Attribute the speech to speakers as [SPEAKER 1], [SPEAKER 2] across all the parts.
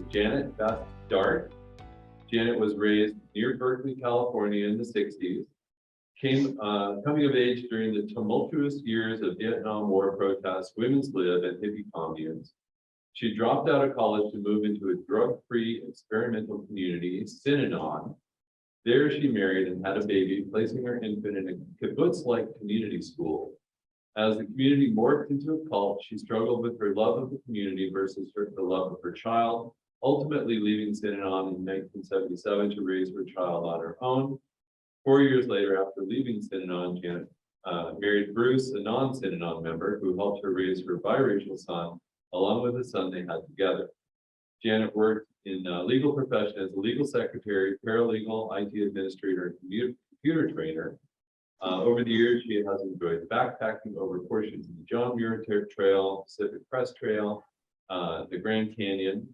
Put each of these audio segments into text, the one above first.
[SPEAKER 1] Janet Beth Dart. Janet was raised near Berkeley, California in the 60s, coming of age during the tumultuous years of Vietnam War protests, women's lib, and hippie communes. She dropped out of college to move into a drug-free experimental community, Synanon. There she married and had a baby, placing her infant in a kibbutz-like community school. As the community morphed into a cult, she struggled with her love of the community versus the love of her child, ultimately leaving Synanon in 1977 to raise her child on her own. 4 years later, after leaving Synanon, Janet married Bruce, a non-Synanon member, who helped her raise her biracial son, along with the son they had together. Janet worked in the legal profession as a legal secretary, paralegal, IT administrator, and computer trainer. Over the years, she has enjoyed backpacking over portions of the John Muir Trail, Pacific Crest Trail, the Grand Canyon,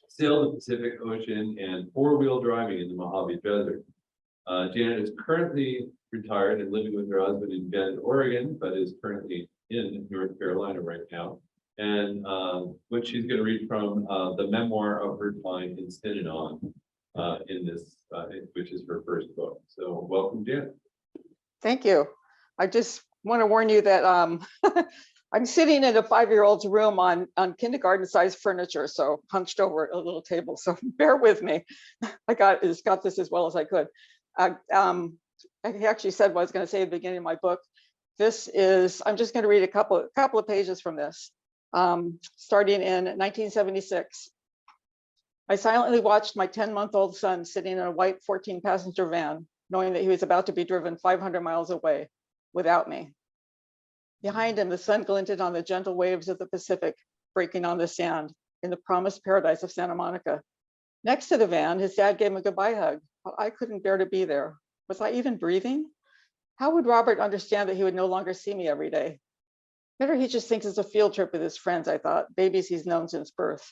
[SPEAKER 1] sailed the Pacific Ocean, and four-wheel driving in the Mojave Desert. Janet is currently retired and living with her husband in Bend, Oregon, but is currently in North Carolina right now. And what she's going to read from the memoir of her time in Synanon, which is her first book. So welcome, Janet.
[SPEAKER 2] Thank you. I just want to warn you that I'm sitting in a 5-year-old's room on kindergarten-sized furniture, so hunched over a little table. So bear with me. I got this as well as I could. I actually said what I was going to say at the beginning of my book. I'm just going to read a couple of pages from this. Starting in 1976. I silently watched my 10-month-old son sitting in a white 14-passenger van, knowing that he was about to be driven 500 miles away without me. Behind him, the sun glinted on the gentle waves of the Pacific, breaking on the sand in the promised paradise of Santa Monica. Next to the van, his dad gave him a goodbye hug. I couldn't bear to be there. Was I even breathing? How would Robert understand that he would no longer see me every day? Better he just thinks it's a field trip with his friends, I thought, babies he's known since birth.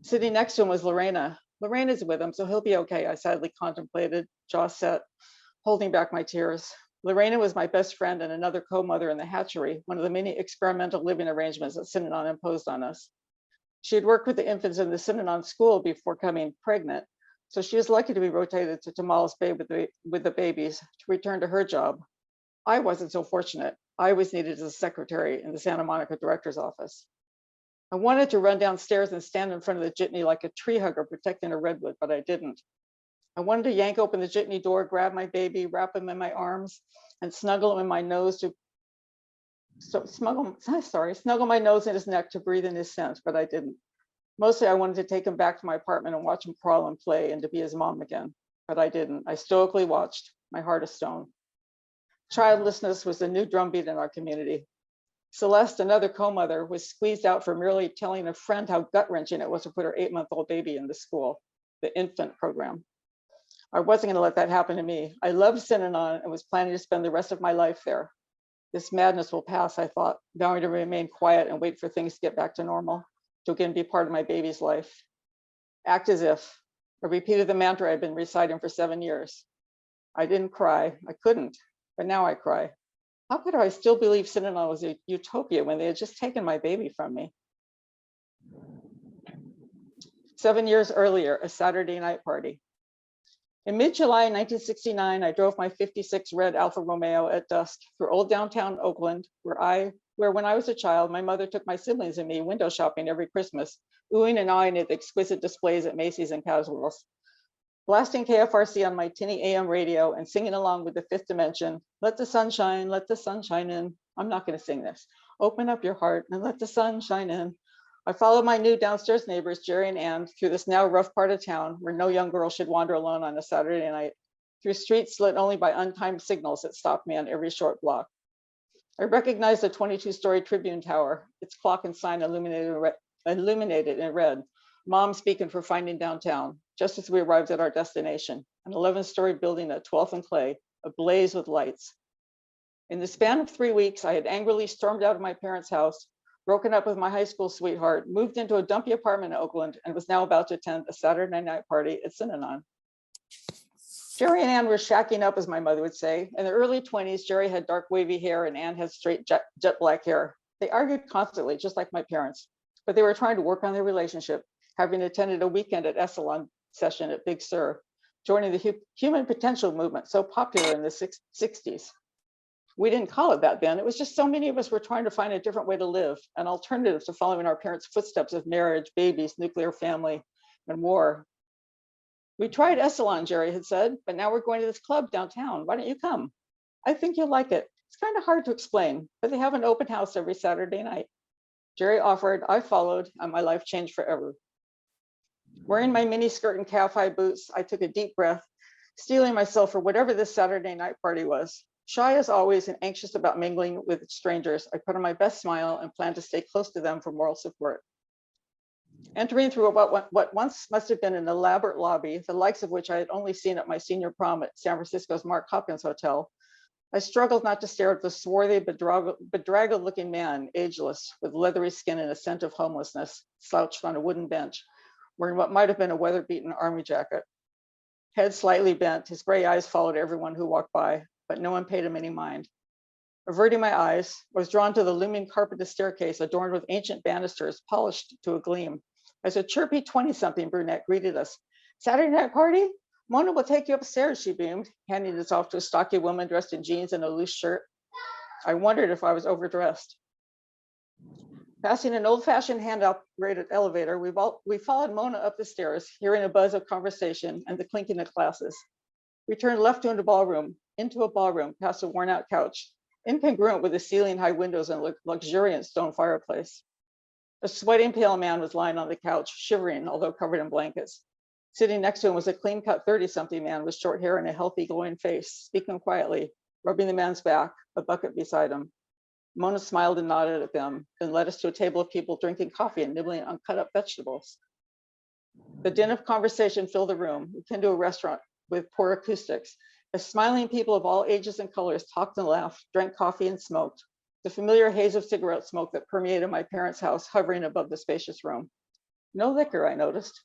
[SPEAKER 2] Sitting next to him was Lorena. Lorena's with him, so he'll be okay, I sadly contemplated, jaw set, holding back my tears. Lorena was my best friend and another co-mother in the hatchery, one of the many experimental living arrangements that Synanon imposed on us. She had worked with the infants in the Synanon school before becoming pregnant, so she was lucky to be rotated to Tomales Bay with the babies to return to her job. I wasn't so fortunate. I was needed as a secretary in the Santa Monica director's office. I wanted to run downstairs and stand in front of the jitney like a tree hugger protecting a redwood, but I didn't. I wanted to yank open the jitney door, grab my baby, wrap him in my arms, and snuggle him in my nose snuggle my nose in his neck to breathe in his scent, but I didn't. Mostly I wanted to take him back to my apartment and watch him crawl and play and to be his mom again, but I didn't. I stoically watched, my heart of stone. Childlessness was the new drumbeat in our community. Celeste, another co-mother, was squeezed out for merely telling a friend how gut-wrenching it was to put her 8-month-old baby in the school, the infant program. I wasn't going to let that happen to me. I loved Synanon and was planning to spend the rest of my life there. This madness will pass, I thought, vowing to remain quiet and wait for things to get back to normal, to again be part of my baby's life. Act as if. I repeated the mantra I'd been reciting for 7 years. I didn't cry. I couldn't. But now I cry. How could I still believe Synanon was a utopia when they had just taken my baby from me? 7 years earlier, a Saturday night party. In mid-July 1969, I drove my 56 red Alfa Romeo at dusk through old downtown Oakland, where when I was a child, my mother took my siblings and me window shopping every Christmas, oohing and awing at the exquisite displays at Macy's and Caswell's. Blasting KFRC on my tinny AM radio and singing along with the Fifth Dimension, let the sun shine in. I'm not going to sing this. Open up your heart and let the sun shine in. I followed my new downstairs neighbors, Jerry and Ann, through this now rough part of town where no young girl should wander alone on a Saturday night, through streets lit only by untimed signals that stopped me on every short block. I recognized the 22-story Tribune Tower, its clock and sign illuminated in red, Mom speaking for Finding Downtown, just as we arrived at our destination, an 11-story building at 12th and Clay, ablaze with lights. In the span of 3 weeks, I had angrily stormed out of my parents' house, broken up with my high school sweetheart, moved into a dumpy apartment in Oakland, and was now about to attend a Saturday night party at Synanon. Jerry and Ann were shacking up, as my mother would say. In the early 20s, Jerry had dark wavy hair and Ann had straight jet black hair. They argued constantly, just like my parents, but they were trying to work on their relationship, having attended a weekend at Esalen session at Big Sur, joining the human potential movement so popular in the 60s. We didn't call it that then. It was just so many of us were trying to find a different way to live, an alternative to following our parents' footsteps of marriage, babies, nuclear family, and war. We tried Esalen, Jerry had said, but now we're going to this club downtown. Why don't you come? I think you'll like it. It's kind of hard to explain, but they have an open house every Saturday night. Jerry offered, I followed, and my life changed forever. Wearing my mini skirt and calf-high boots, I took a deep breath, steeling myself for whatever this Saturday night party was. Shy as always and anxious about mingling with strangers, I put on my best smile and planned to stay close to them for moral support. Entering through what once must have been an elaborate lobby, the likes of which I had only seen at my senior prom at San Francisco's Mark Hopkins Hotel, I struggled not to stare at the swarthy, bedraggled-looking man, ageless, with leathery skin and a scent of homelessness, slouched on a wooden bench, wearing what might have been a weather-beaten army jacket. Head slightly bent, his gray eyes followed everyone who walked by, but no one paid him any mind. Averting my eyes, I was drawn to the looming carpeted staircase adorned with ancient banisters, polished to a gleam, as a chirpy 20-something brunette greeted us. Saturday night party? Mona will take you upstairs, she beamed, handing us off to a stocky woman dressed in jeans and a loose shirt. I wondered if I was overdressed. Passing an old-fashioned hand-operated elevator, we followed Mona up the stairs, hearing a buzz of conversation and the clinking of glasses. We turned left into a ballroom, past a worn-out couch, incongruent with the ceiling-high windows and luxuriant stone fireplace. A sweating, pale man was lying on the couch, shivering, although covered in blankets. Sitting next to him was a clean-cut 30-something man with short hair and a healthy, glowing face, speaking quietly, rubbing the man's back, a bucket beside him. Mona smiled and nodded at them, then led us to a table of people drinking coffee and nibbling on cut-up vegetables. The din of conversation filled the room, akin to a restaurant with poor acoustics, as smiling people of all ages and colors talked and laughed, drank coffee and smoked, the familiar haze of cigarette smoke that permeated my parents' house hovering above the spacious room. No liquor, I noticed.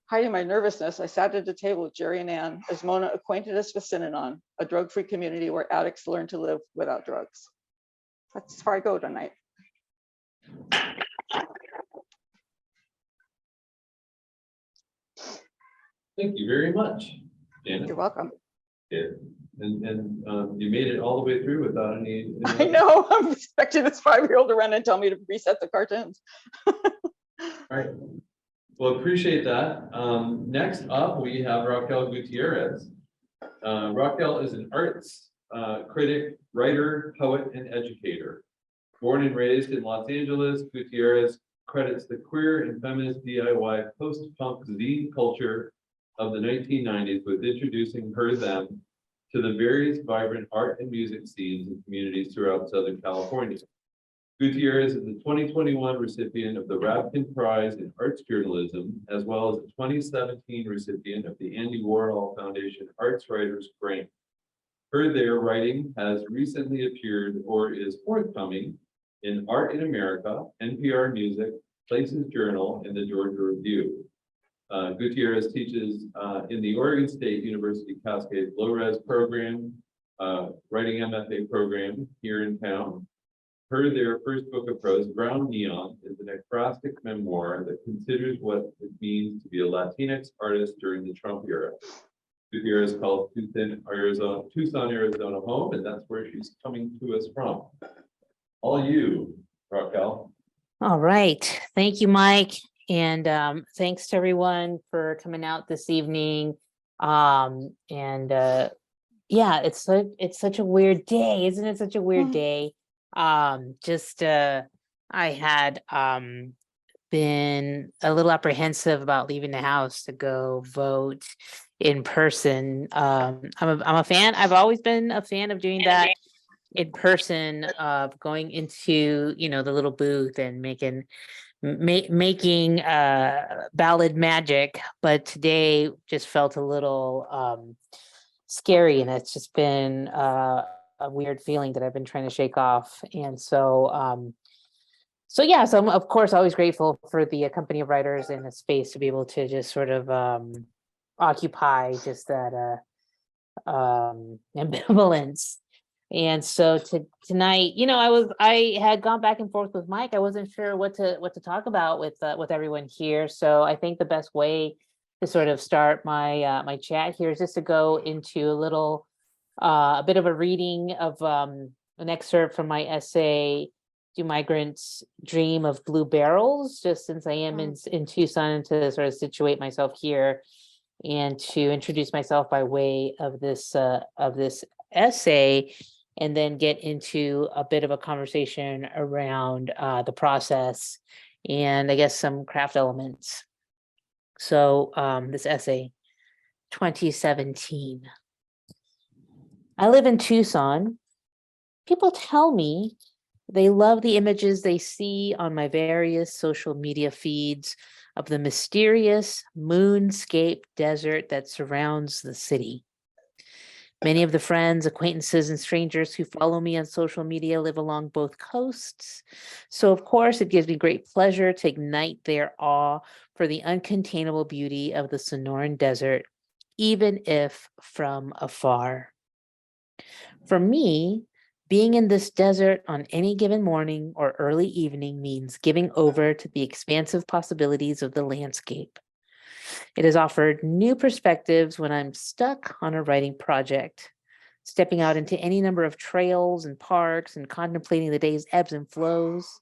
[SPEAKER 2] Hiding my nervousness, I sat at a table with Jerry and Ann as Mona acquainted us with Synanon, a drug-free community where addicts learn to live without drugs. That's as far I go tonight.
[SPEAKER 1] Thank you very much, Janet.
[SPEAKER 2] You're welcome.
[SPEAKER 1] Yeah. And you made it all the way through without any.
[SPEAKER 2] I know, I'm expecting this 5-year-old to run and tell me to reset the cartoons.
[SPEAKER 1] All right. Well, appreciate that. Next up, we have Raquel Gutiérrez. Raquel is an arts critic, writer, poet, and educator. Born and raised in Los Angeles, Gutiérrez credits the queer and feminist DIY post-punk zine culture of the 1990s with introducing them to the various vibrant art and music scenes and communities throughout Southern California. Gutierrez is the 2021 recipient of the Rabkin Prize in Arts Journalism, as well as the 2017 recipient of the Andy Warhol Foundation Arts Writers Grant. Their writing has recently appeared or is forthcoming in Art in America, NPR Music, Places Journal, and the Georgia Review. Gutierrez teaches in the Oregon State University-Cascades low-res program, writing MFA program here in town. Their first book of prose, Brown Neon, is an ekphrastic memoir that considers what it means to be a Latinx artist during the Trump era. Gutierrez calls Tucson, Arizona home, and that's where she's coming to us from. All you, Raquel.
[SPEAKER 3] All right. Thank you, Mike. And thanks to everyone for coming out this evening. Yeah, it's such a weird day, isn't it? Such a weird day. I had been a little apprehensive about leaving the house to go vote in person. I'm a fan. I've always been a fan of doing that in person, of going into, the little booth and making ballot magic. But today just felt a little scary, and it's just been a weird feeling that I've been trying to shake off. And so I'm of course always grateful for the company of writers in the space to be able to just sort of occupy just that ambivalence. And so tonight, I had gone back and forth with Mike. I wasn't sure what to talk about with everyone here. So I think the best way to sort of start my my chat here is just to go into a bit of a reading of an excerpt from my essay, "Do Migrants Dream of Blue Barrels?" Just since I am in Tucson, to sort of situate myself here and to introduce myself by way of this essay, and then get into a bit of a conversation around the process and I guess some craft elements. So this essay, 2017. I live in Tucson. People tell me they love the images they see on my various social media feeds of the mysterious moonscape desert that surrounds the city. Many of the friends, acquaintances, and strangers who follow me on social media live along both coasts. So, of course, it gives me great pleasure to ignite their awe for the uncontainable beauty of the Sonoran Desert, even if from afar. For me, being in this desert on any given morning or early evening means giving over to the expansive possibilities of the landscape. It has offered new perspectives when I'm stuck on a writing project, stepping out into any number of trails and parks and contemplating the day's ebbs and flows.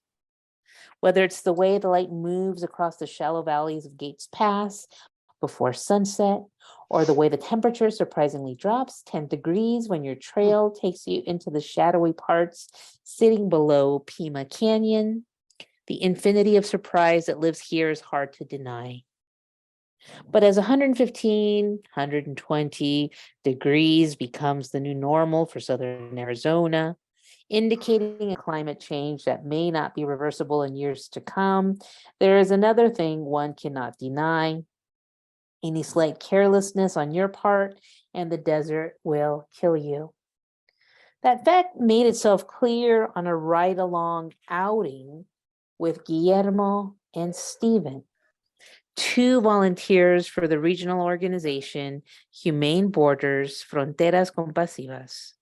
[SPEAKER 3] Whether it's the way the light moves across the shallow valleys of Gates Pass before sunset, or the way the temperature surprisingly drops 10 degrees when your trail takes you into the shadowy parts sitting below Pima Canyon, the infinity of surprise that lives here is hard to deny. But as 115, 120 degrees becomes the new normal for southern Arizona, indicating a climate change that may not be reversible in years to come, there is another thing one cannot deny. Any slight carelessness on your part, and the desert will kill you. That fact made itself clear on a ride-along outing with Guillermo and Stephen, two volunteers for the regional organization Humane Borders Fronteras Compasivas.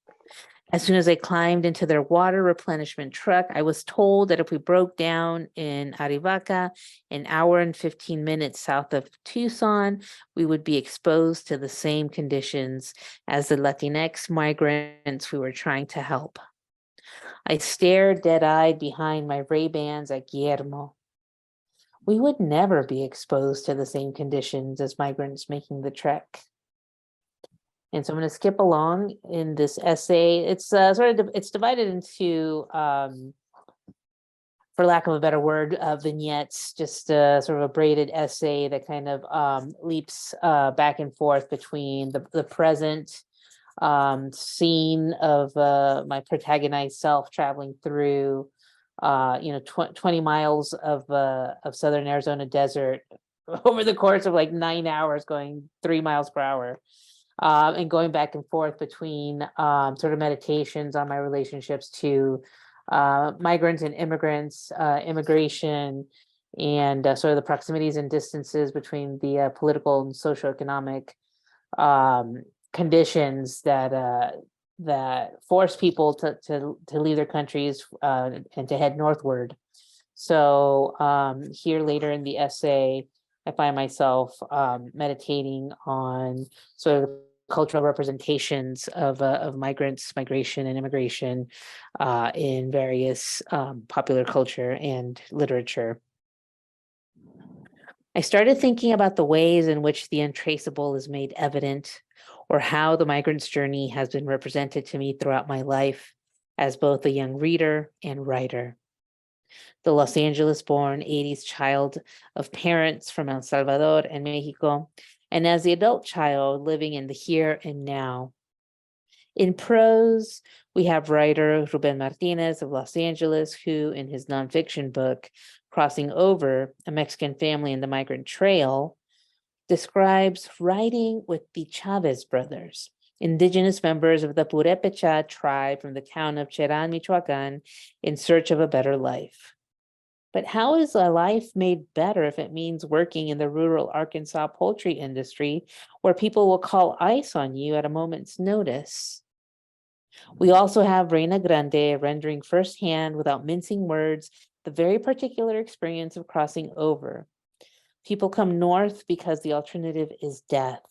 [SPEAKER 3] As soon as I climbed into their water replenishment truck, I was told that if we broke down in Arivaca, an hour and 15 minutes south of Tucson, we would be exposed to the same conditions as the Latinx migrants we were trying to help. I stared dead-eyed behind my Ray-Bans at Guillermo. We would never be exposed to the same conditions as migrants making the trek. And so I'm going to skip along in this essay. It's it's divided into, for lack of a better word, vignettes, just sort of a braided essay that kind of leaps back and forth between the present scene of my protagonized self traveling through 20 miles of southern Arizona desert over the course of like 9 hours, going 3 miles per hour. And going back and forth between sort of meditations on my relationships to migrants and immigrants, immigration, and sort of the proximities and distances between the political and socioeconomic conditions that force people to leave their countries and to head northward. So here later in the essay, I find myself meditating on sort of cultural representations of migrants, migration, and immigration in various popular culture and literature. I started thinking about the ways in which the untraceable is made evident, or how the migrant's journey has been represented to me throughout my life as both a young reader and writer. The Los Angeles-born 80s child of parents from El Salvador and Mexico, and as the adult child living in the here and now. In prose, we have writer Ruben Martinez of Los Angeles, who in his nonfiction book, Crossing Over, A Mexican Family in the Migrant Trail, describes writing with the Chavez brothers, indigenous members of the Purepecha tribe from the town of Cheran, Michoacan, in search of a better life. But how is a life made better if it means working in the rural Arkansas poultry industry, where people will call ICE on you at a moment's notice? We also have Reina Grande rendering firsthand, without mincing words, the very particular experience of crossing over. People come north because the alternative is death.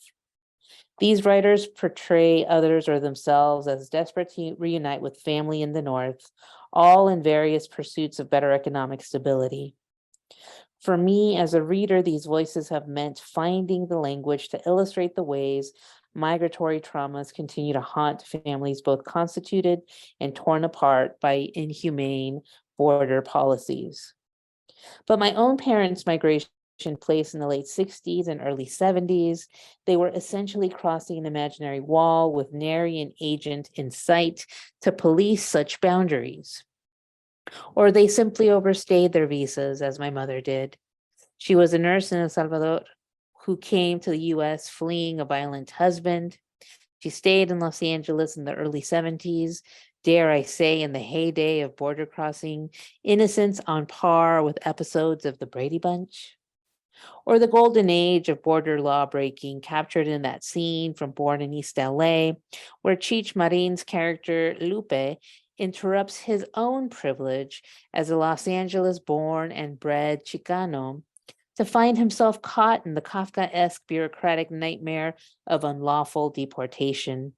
[SPEAKER 3] These writers portray others or themselves as desperate to reunite with family in the north, all in various pursuits of better economic stability. For me, as a reader, these voices have meant finding the language to illustrate the ways migratory traumas continue to haunt families, both constituted and torn apart by inhumane border policies. But my own parents' migration place in the late 60s and early 70s, they were essentially crossing an imaginary wall with nary an agent in sight to police such boundaries. Or they simply overstayed their visas, as my mother did. She was a nurse in El Salvador who came to the US fleeing a violent husband. She stayed in Los Angeles in the early 70s, dare I say, in the heyday of border crossing, innocence on par with episodes of the Brady Bunch. Or the golden age of border law breaking captured in that scene from Born in East LA, where Cheech Marin's character Lupe interrupts his own privilege as a Los Angeles born and bred Chicano to find himself caught in the Kafkaesque bureaucratic nightmare of unlawful deportation.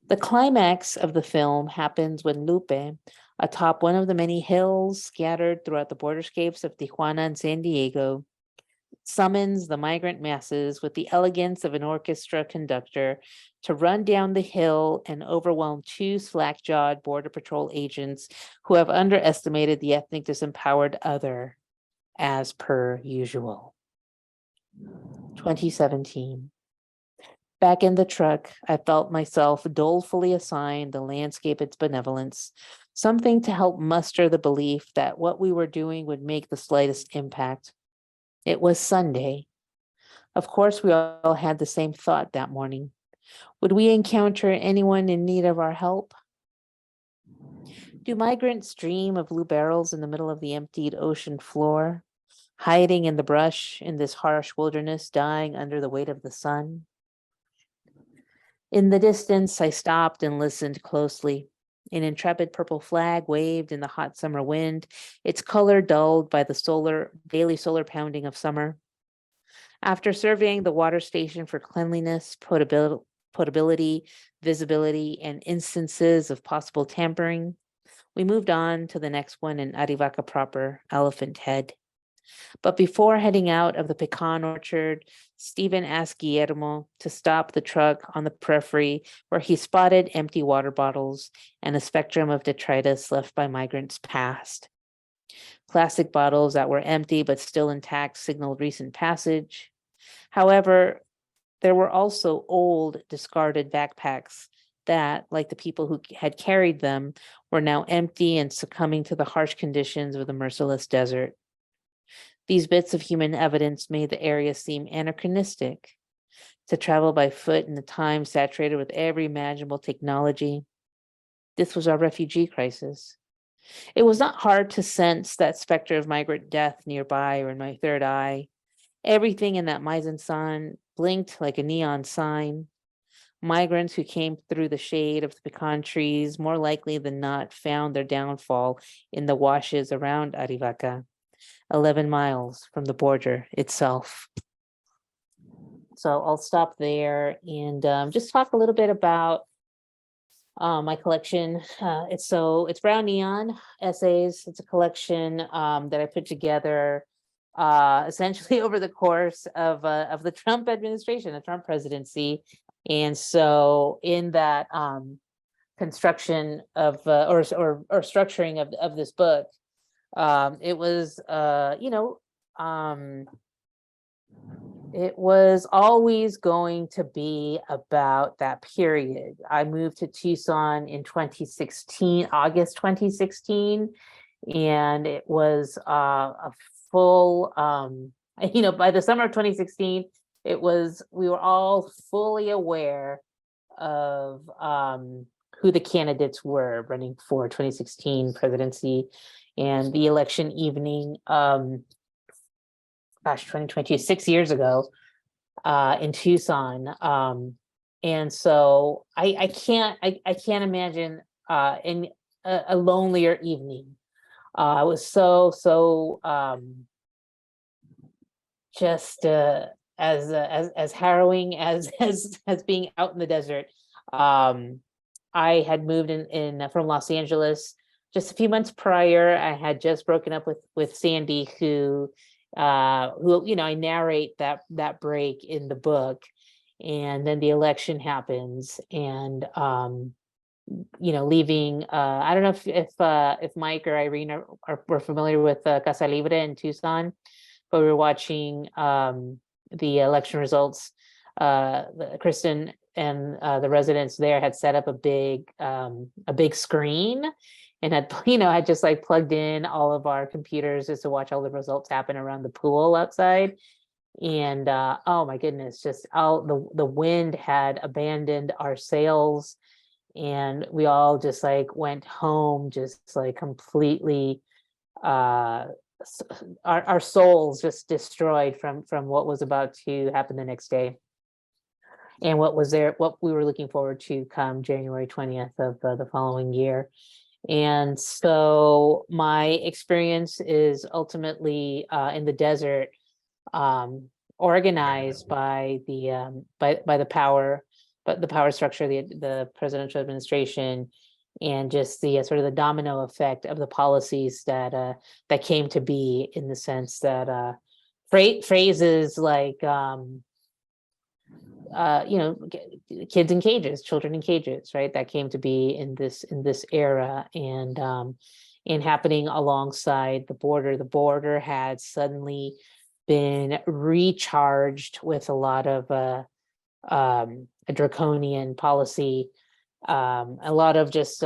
[SPEAKER 3] The climax of the film happens when Lupe, atop one of the many hills scattered throughout the borderscapes of Tijuana and San Diego, summons the migrant masses with the elegance of an orchestra conductor to run down the hill and overwhelm two slack-jawed Border Patrol agents who have underestimated the ethnic disempowered other, as per usual. 2017. Back in the truck, I felt myself dolefully assigned the landscape its benevolence, something to help muster the belief that what we were doing would make the slightest impact. It was Sunday. Of course, we all had the same thought that morning. Would we encounter anyone in need of our help? Do migrants dream of blue barrels in the middle of the emptied ocean floor, hiding in the brush in this harsh wilderness, dying under the weight of the sun? In the distance, I stopped and listened closely. An intrepid purple flag waved in the hot summer wind, its color dulled by the daily solar pounding of summer. After surveying the water station for cleanliness, potability, visibility, and instances of possible tampering, we moved on to the next one in Arivaca proper, Elephant Head. But before heading out of the pecan orchard, Stephen asked Guillermo to stop the truck on the periphery where he spotted empty water bottles and a spectrum of detritus left by migrants past. Plastic bottles that were empty but still intact signaled recent passage. However, there were also old, discarded backpacks that, like the people who had carried them, were now empty and succumbing to the harsh conditions of the merciless desert. These bits of human evidence made the area seem anachronistic. To travel by foot in a time saturated with every imaginable technology, this was our refugee crisis. It was not hard to sense that specter of migrant death nearby or in my third eye. Everything in that mise-en-scène blinked like a neon sign. Migrants who came through the shade of the pecan trees more likely than not found their downfall in the washes around Arivaca, 11 miles from the border itself. So I'll stop there and just talk a little bit about my collection. It's Brown Neon Essays. It's a collection that I put together essentially over the course of the Trump administration, the Trump presidency. And so in that construction of or structuring of this book, it was it was always going to be about that period. I moved to Tucson in 2016, August 2016, and it was a full, by the summer of 2016, we were all fully aware of who the candidates were running for 2016 presidency, and the election evening, 2020, 6 years ago, in Tucson, and so I can't imagine in a lonelier evening. It was so just as harrowing as being out in the desert. I had moved in from Los Angeles just a few months prior. I had just broken up with Sandy, who I narrate that break in the book, and then the election happens, and leaving. I don't know if Mike or Irene were familiar with Casa Libre in Tucson, but we were watching the election results. Kristen and the residents there had set up a big screen, and had had just like plugged in all of our computers just to watch all the results happen around the pool outside. And oh my goodness, just the wind had abandoned our sails, and we all just like went home, just like completely our souls just destroyed from what was about to happen the next day, and what we were looking forward to come January 20th of the following year. And so my experience is ultimately in the desert, organized by the power, but the power structure, the presidential administration, and just the sort of the domino effect of the policies that came to be, in the sense that phrases like kids in cages, children in cages, right, that came to be in this era, and happening alongside the border. The border had suddenly been recharged with a lot of a draconian policy, a lot of just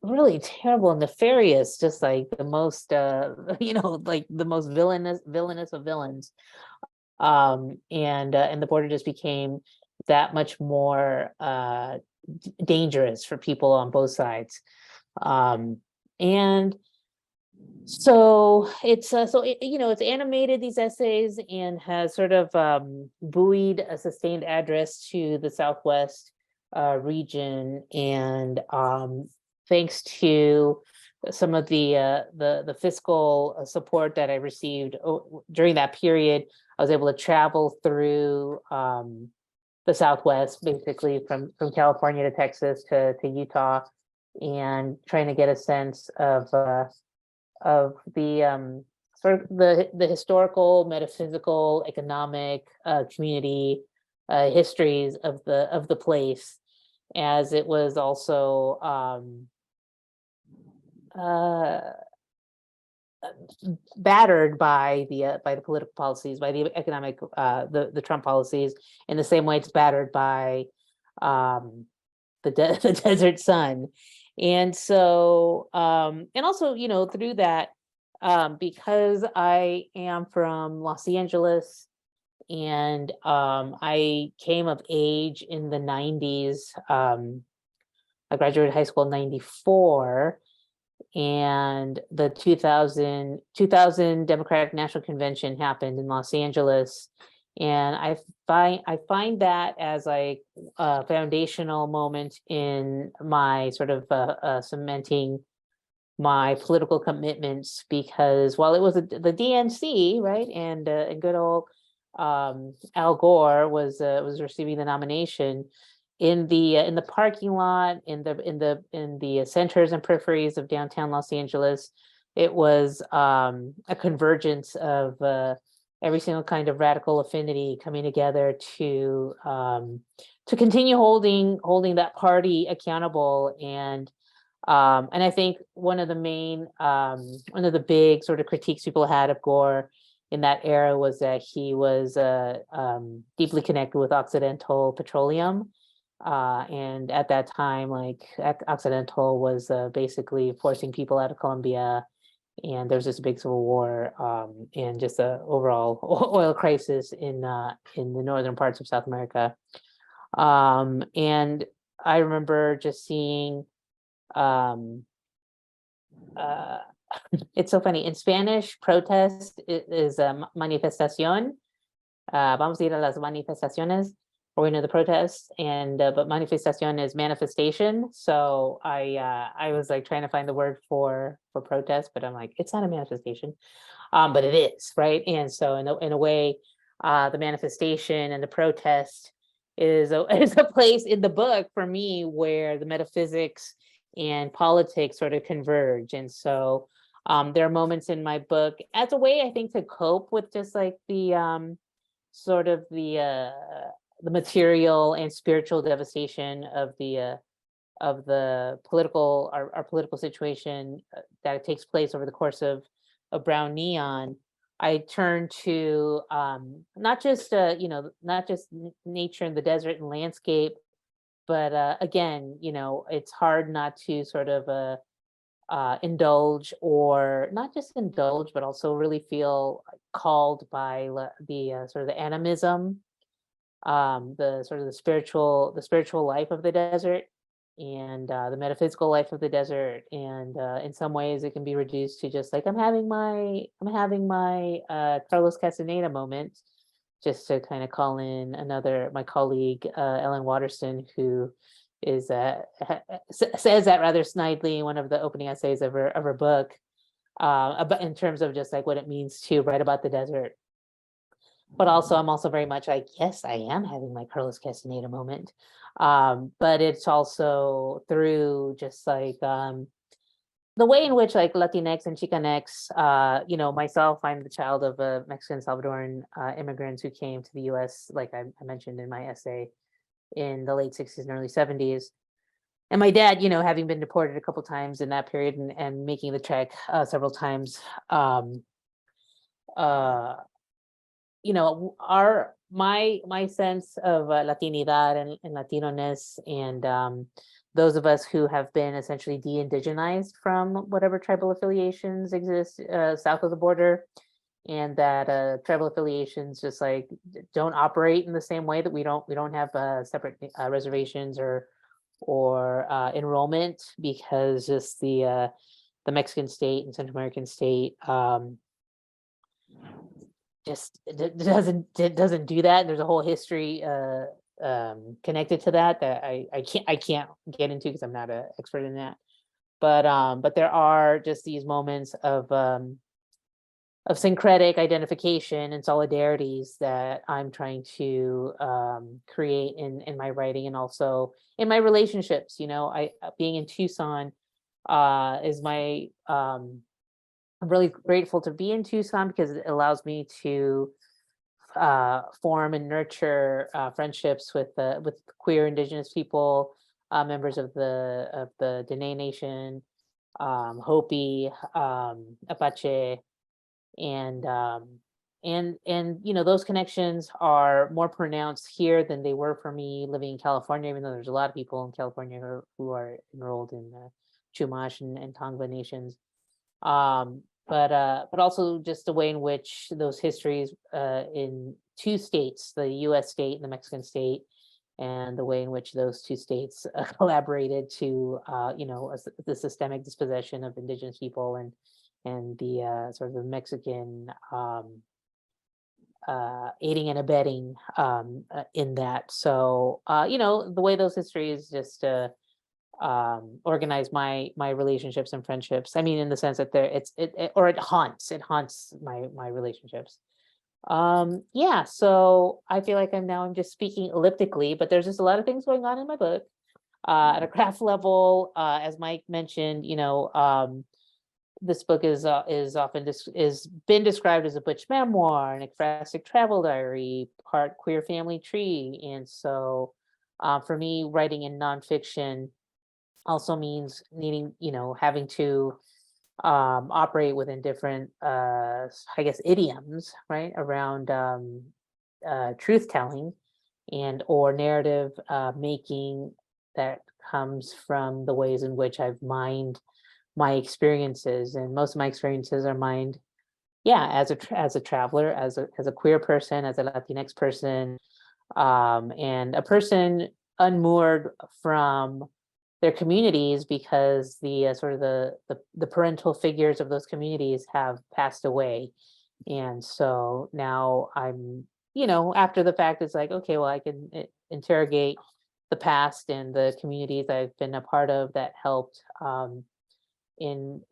[SPEAKER 3] really terrible and nefarious, just like the most like the most villainous of villains. And the border just became that much more dangerous for people on both sides. And so it's it's animated, these essays, and has sort of buoyed a sustained address to the Southwest region. And thanks to some of the fiscal support that I received during that period, I was able to travel through the Southwest, basically from California to Texas to Utah, and trying to get a sense of the sort of the historical, metaphysical, economic, community histories of the place, as it was also battered by the political policies, by the economic, the Trump policies, in the same way it's battered by the desert sun. And so and also through that, because I am from Los Angeles, and I came of age in the 90s. I graduated high school in 94, and the 2000 Democratic National Convention happened in Los Angeles. And I find that as like a foundational moment in my sort of cementing my political commitments, because while it was the DNC, right, and good old Al Gore was receiving the nomination, in the parking lot, in the centers and peripheries of downtown Los Angeles, it was a convergence of every single kind of radical affinity coming together to continue holding that party accountable. And I think one of the big sort of critiques people had of Gore in that era was that he was deeply connected with Occidental Petroleum. And at that time, like Occidental was basically forcing people out of Colombia, and there's this big civil war, and just a overall oil crisis in the northern parts of South America. And I remember just seeing, it's so funny, in Spanish, protest is a manifestación, Vamos a ir a las manifestaciones, or we know the protests, and but manifestación is manifestation. So I was like trying to find the word for protest, but I'm like, it's not a manifestation, but it is, right? And so in a way, the manifestation and the protest is is a place in the book for me where the metaphysics and politics sort of converge. And so there are moments in my book as a way, I think, to cope with just like the sort of the material and spiritual devastation of the political our political situation that takes place over the course of Brown Neon. I turn to not just not just nature and the desert and landscape, but again, it's hard not to sort of indulge, or not just indulge, but also really feel called by the sort of the animism, the sort of the spiritual life of the desert, and the metaphysical life of the desert. And in some ways it can be reduced to just like I'm having my Carlos Castaneda moment, just to kind of call in my colleague Ellen Waterston, who is says that rather snidely in one of the opening essays of her book, about in terms of just like what it means to write about the desert. But also, I'm also very much like, yes, I am having my Carlos Castaneda moment. But it's also through just like the way in which like Latinx and Chicanx, myself, I'm the child of a Mexican Salvadoran immigrants who came to the US, like I mentioned in my essay, in the late 60s and early 70s. And my dad, having been deported a couple times in that period and making the trek several times, my sense of Latinidad and Latino-ness, and those of us who have been essentially de-indigenized from whatever tribal affiliations exist south of the border, and that tribal affiliations just like don't operate in the same way, that we don't have separate reservations or enrollment, because just the Mexican state and Central American state just doesn't do that. There's a whole history connected to that I can't get into because I'm not an expert in that. But there are just these moments of syncretic identification and solidarities that I'm trying to create in my writing, and also in my relationships. Being in Tucson is my I'm really grateful to be in Tucson because it allows me to form and nurture friendships with queer Indigenous people, members of the Dene Nation, Hopi, Apache, and those connections are more pronounced here than they were for me living in California, even though there's a lot of people in California who are enrolled in Chumash and Tongva nations. But also just the way in which those histories in two states, the US state and the Mexican state, and the way in which those two states collaborated to the systemic dispossession of Indigenous people, and the sort of the Mexican aiding and abetting in that. So the way those histories just organize my relationships and friendships. I mean, in the sense that it haunts my relationships. So I feel like I'm just speaking elliptically, but there's just a lot of things going on in my book. At a craft level, as Mike mentioned, this book is often been described as a butch memoir, an ekphrastic travel diary, part queer family tree. And so for me, writing in nonfiction also means needing, having to operate within different, I guess, idioms, right, around truth telling and or narrative making that comes from the ways in which I've mined my experiences. And most of my experiences are mined, as a traveler, as a queer person, as a Latinx person, and a person unmoored from their communities, because the sort of the parental figures of those communities have passed away. And so now I'm after the fact, it's like, okay, well, I can interrogate the past and the communities I've been a part of that helped in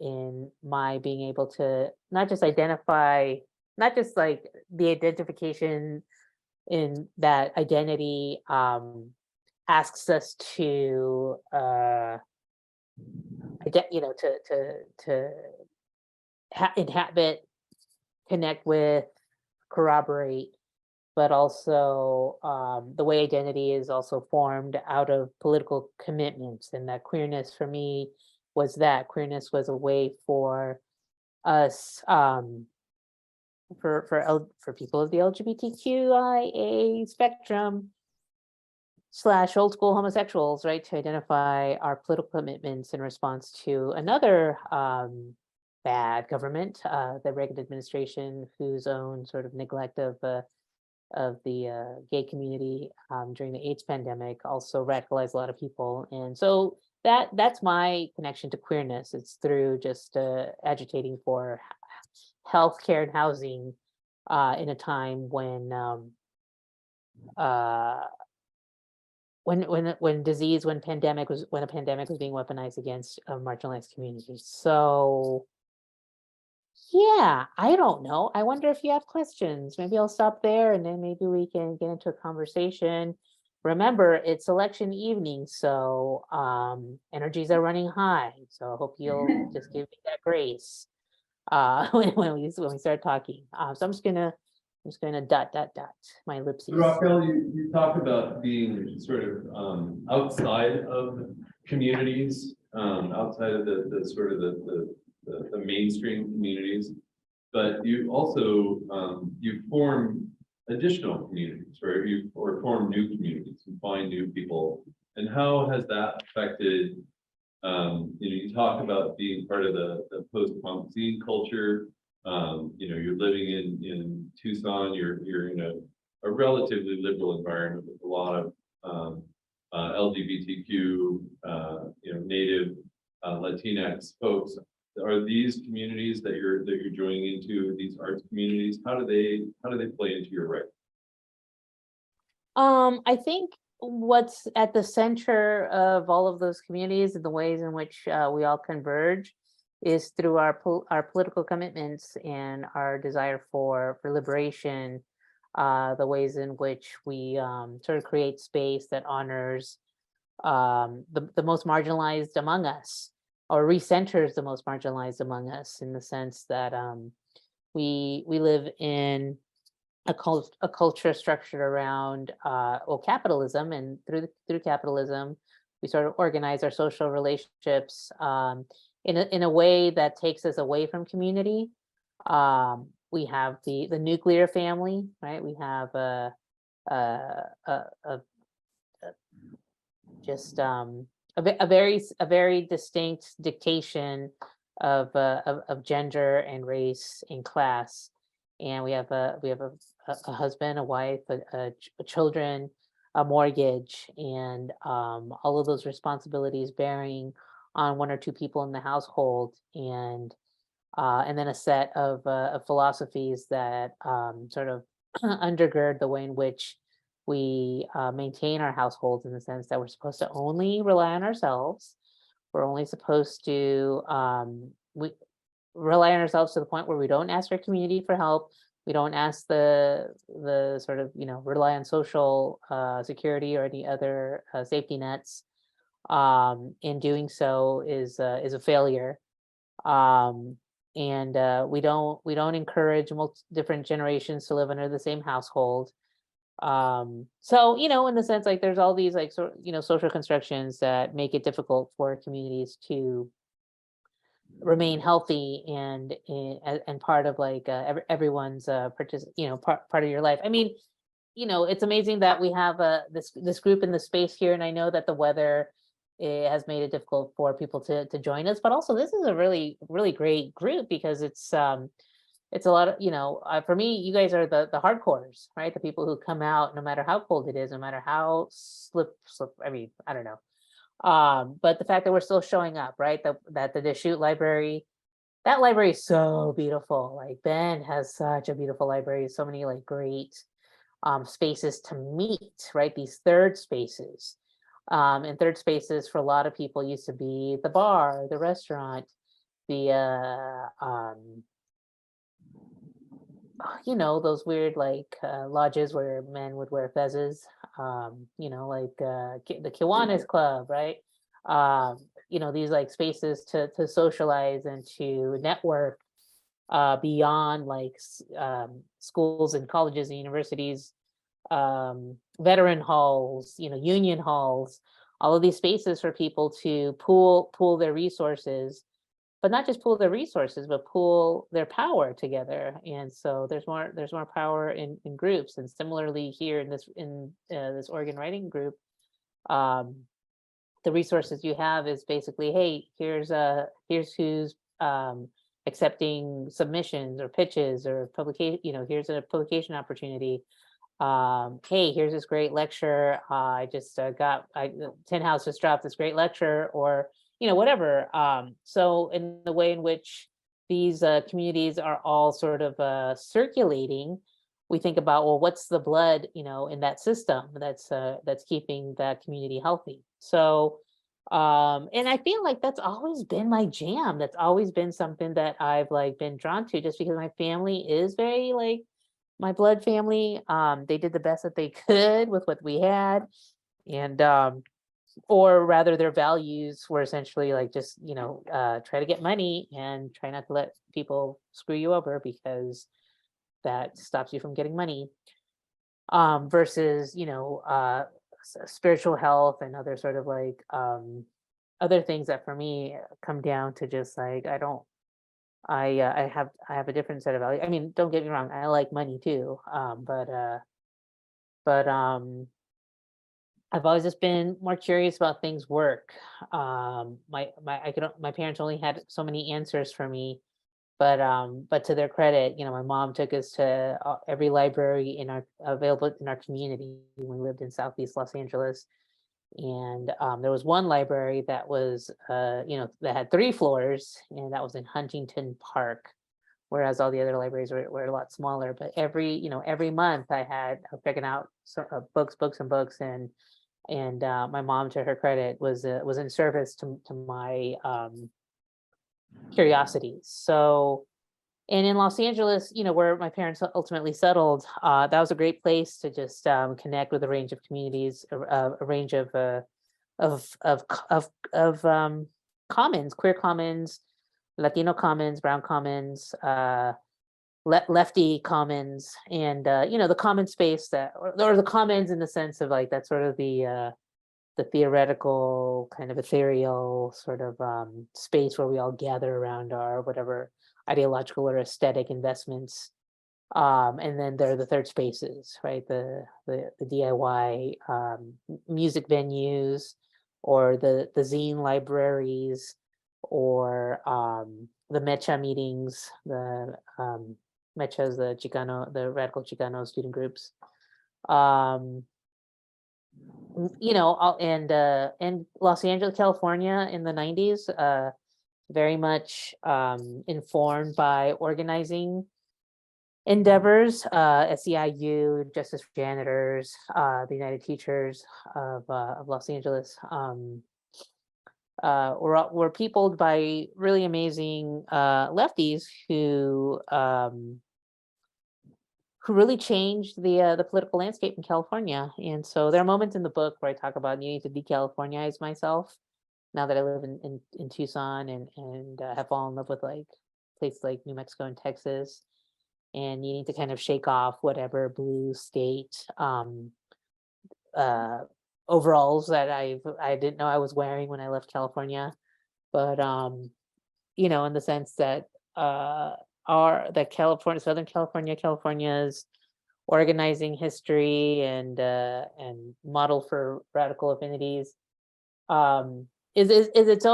[SPEAKER 3] my being able to not just identify, not just like the identification in that identity asks us to to inhabit, connect with, corroborate, but also the way identity is also formed out of political commitments. And that queerness for me was that queerness was a way for us, for people of the LGBTQIA spectrum / old school homosexuals, right, to identify our political commitments in response to another bad government, the Reagan administration, whose own sort of neglect of the gay community during the AIDS pandemic also radicalized a lot of people. And so that's my connection to queerness. It's through just agitating for healthcare and housing in a time when when a pandemic was being weaponized against marginalized communities. So yeah, I don't know. I wonder if you have questions. Maybe I'll stop there and then maybe we can get into a conversation. Remember, it's election evening, so energies are running high. So I hope you'll just give me that grace when we start talking. So I'm just gonna dot my ellipses.
[SPEAKER 1] Raquel, you talk about being sort of outside of communities, outside of the sort of the mainstream communities, but you also you form additional communities, right? Or form new communities and find new people. And how has that affected? You talk about being part of the post-punk zine culture. You're living in Tucson. You're in a relatively liberal environment with a lot of LGBTQ, Native, Latinx folks. Are these communities that you're joining into, these arts communities? How do they play into your writing?
[SPEAKER 3] I think what's at the center of all of those communities and the ways in which we all converge is through our political commitments and our desire for liberation, the ways in which we sort of create space that honors the most marginalized among us, or recenters the most marginalized among us, in the sense that we live in a culture structured around capitalism, and through capitalism we sort of organize our social relationships in a way that takes us away from community. We have the nuclear family, right? We have a very distinct dictation of gender and race and class, and we have a husband, a wife, children, a mortgage, and all of those responsibilities bearing on one or two people in the household, and then a set of philosophies that sort of undergird the way in which we maintain our households, in the sense that we're supposed to only rely on ourselves. We're only supposed to we rely on ourselves to the point where we don't ask our community for help. We don't ask the sort of, rely on social security or any other safety nets. In doing so is a failure. And we don't encourage different generations to live under the same household. So, in the sense, like, there's all these social constructions that make it difficult for communities to remain healthy and part of everyone's part of your life. I mean, it's amazing that we have this group in the space here, and I know that the weather has made it difficult for people to join us, but also this is a really, really great group, because it's a lot of, for me, you guys are the hardcores, right? The people who come out no matter how cold it is, no matter how I mean, I don't know. But the fact that we're still showing up, right? That the Deschutes library, that library is so beautiful. Like, Ben has such a beautiful library, so many great spaces to meet, right? These third spaces. And third spaces for a lot of people used to be the bar, the restaurant, the you know, those weird like lodges where men would wear fezzes, you know, like the Kiwanis Club, right? You know, these like spaces to socialize and to network beyond like schools and colleges and universities, veteran halls, you know, union halls, all of these spaces for people to pool their resources, but not just pool their resources, but pool their power together. And so there's more power in groups. And similarly here in this Oregon writing group, the resources you have is basically, hey, here's who's accepting submissions or pitches or publication, you know, here's a publication opportunity. Hey, here's this great lecture. I just Tin House just dropped this great lecture, or, you know, whatever. So in the way in which these communities are all sort of circulating, we think about, well, what's the blood, you know, in that system that's keeping that community healthy. So, and I feel like that's always been my jam. That's always been something that I've like been drawn to, just because my family is very like my blood family. They did the best that they could with what we had, and or rather their values were essentially like just, you know, try to get money and try not to let people screw you over, because that stops you from getting money, versus, you know, spiritual health and other sort of like other things that for me come down to just like I have a different set of values. I mean, don't get me wrong, I like money too, but I've always just been more curious about things work. My parents only had so many answers for me, but to their credit, you know, my mom took us to every library available in our community when we lived in Southeast Los Angeles. And there was one library that was, you know, that had 3 floors, and that was in Huntington Park, whereas all the other libraries were a lot smaller. But every month I was checking out books, and books, and my mom, to her credit, was in service to my curiosities. So, and in Los Angeles, you know, where my parents ultimately settled, that was a great place to just connect with a range of communities, a range of commons, queer commons, Latino commons, brown commons, lefty commons, and you know, the common space that, or the commons in the sense of like that's sort of the theoretical kind of ethereal sort of space where we all gather around our whatever ideological or aesthetic investments. And then there are the third spaces, right? The DIY music venues, or the zine libraries, or the Mecha meetings, the Mechas, the radical Chicano student groups. You know, and Los Angeles, California in the 90s, very much informed by organizing endeavors, SEIU, Justice for Janitors, the United Teachers of Los Angeles, were peopled by really amazing lefties who really changed the political landscape in California. And so there are moments in the book where I talk about needing to de-Californize myself now that I live in Tucson, and have fallen in love with like places like New Mexico and Texas, and needing to kind of shake off whatever blue state overalls that I didn't know I was wearing when I left California. But you know, in the sense that Southern California's organizing history and model for radical affinities is its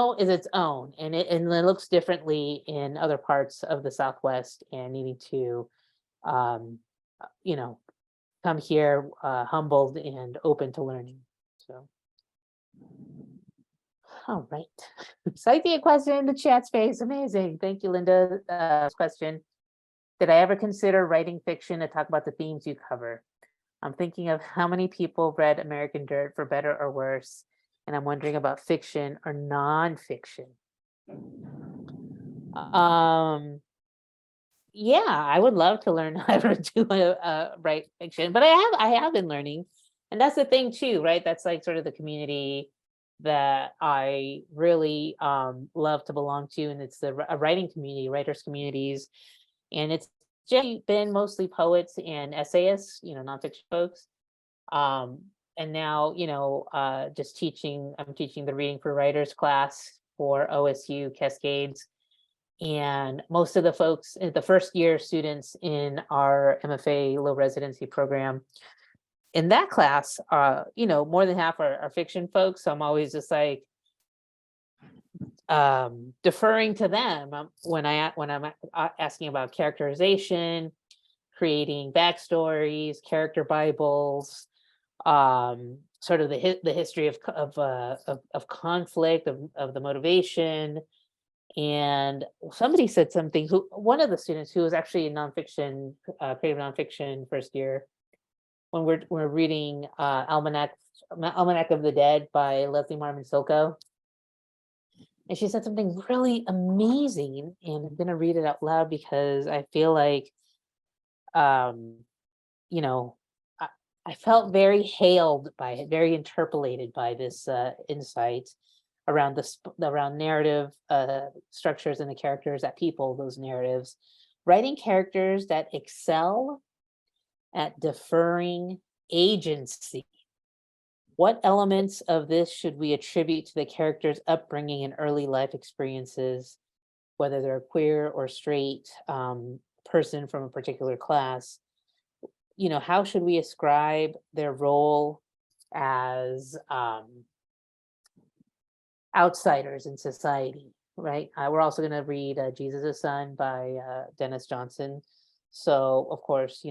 [SPEAKER 3] own, and it looks differently in other parts of the Southwest, and needing to you know, come here humbled and open to learning. So, all right. So I see a question in the chat space. Amazing. Thank you, Linda. Question: did I ever consider writing fiction to talk about the themes you cover? I'm thinking of how many people read American Dirt for better or worse, and I'm wondering about fiction or nonfiction. Yeah, I would love to learn how to do write fiction, but I have been learning, and that's the thing too, right? That's like sort of the community that I really love to belong to, and it's a writing community, writers communities, and it's just been mostly poets and essayists, nonfiction folks. Um, and now, just I'm teaching the reading for writers class for OSU Cascades. And most of the folks, the first year students in our MFA low residency program, in that class, more than half are fiction folks. So I'm always just like deferring to them when I'm asking about characterization, creating backstories, character bibles, sort of the history of conflict, of the motivation. And somebody said something, one of the students who was actually a nonfiction, creative nonfiction first year, when we're reading Almanac of the Dead by Leslie Marmon Silko. And she said something really amazing, and I'm gonna read it out loud because I feel like I felt very hailed by it, very interpolated by this insight around around narrative structures and the characters that people those narratives, writing characters that excel at deferring agency. What elements of this should we attribute to the character's upbringing and early life experiences, whether they're a queer or straight person from a particular class? How should we ascribe their role as outsiders in society, right? We're also going to read Jesus' Son by Dennis Johnson. So of course,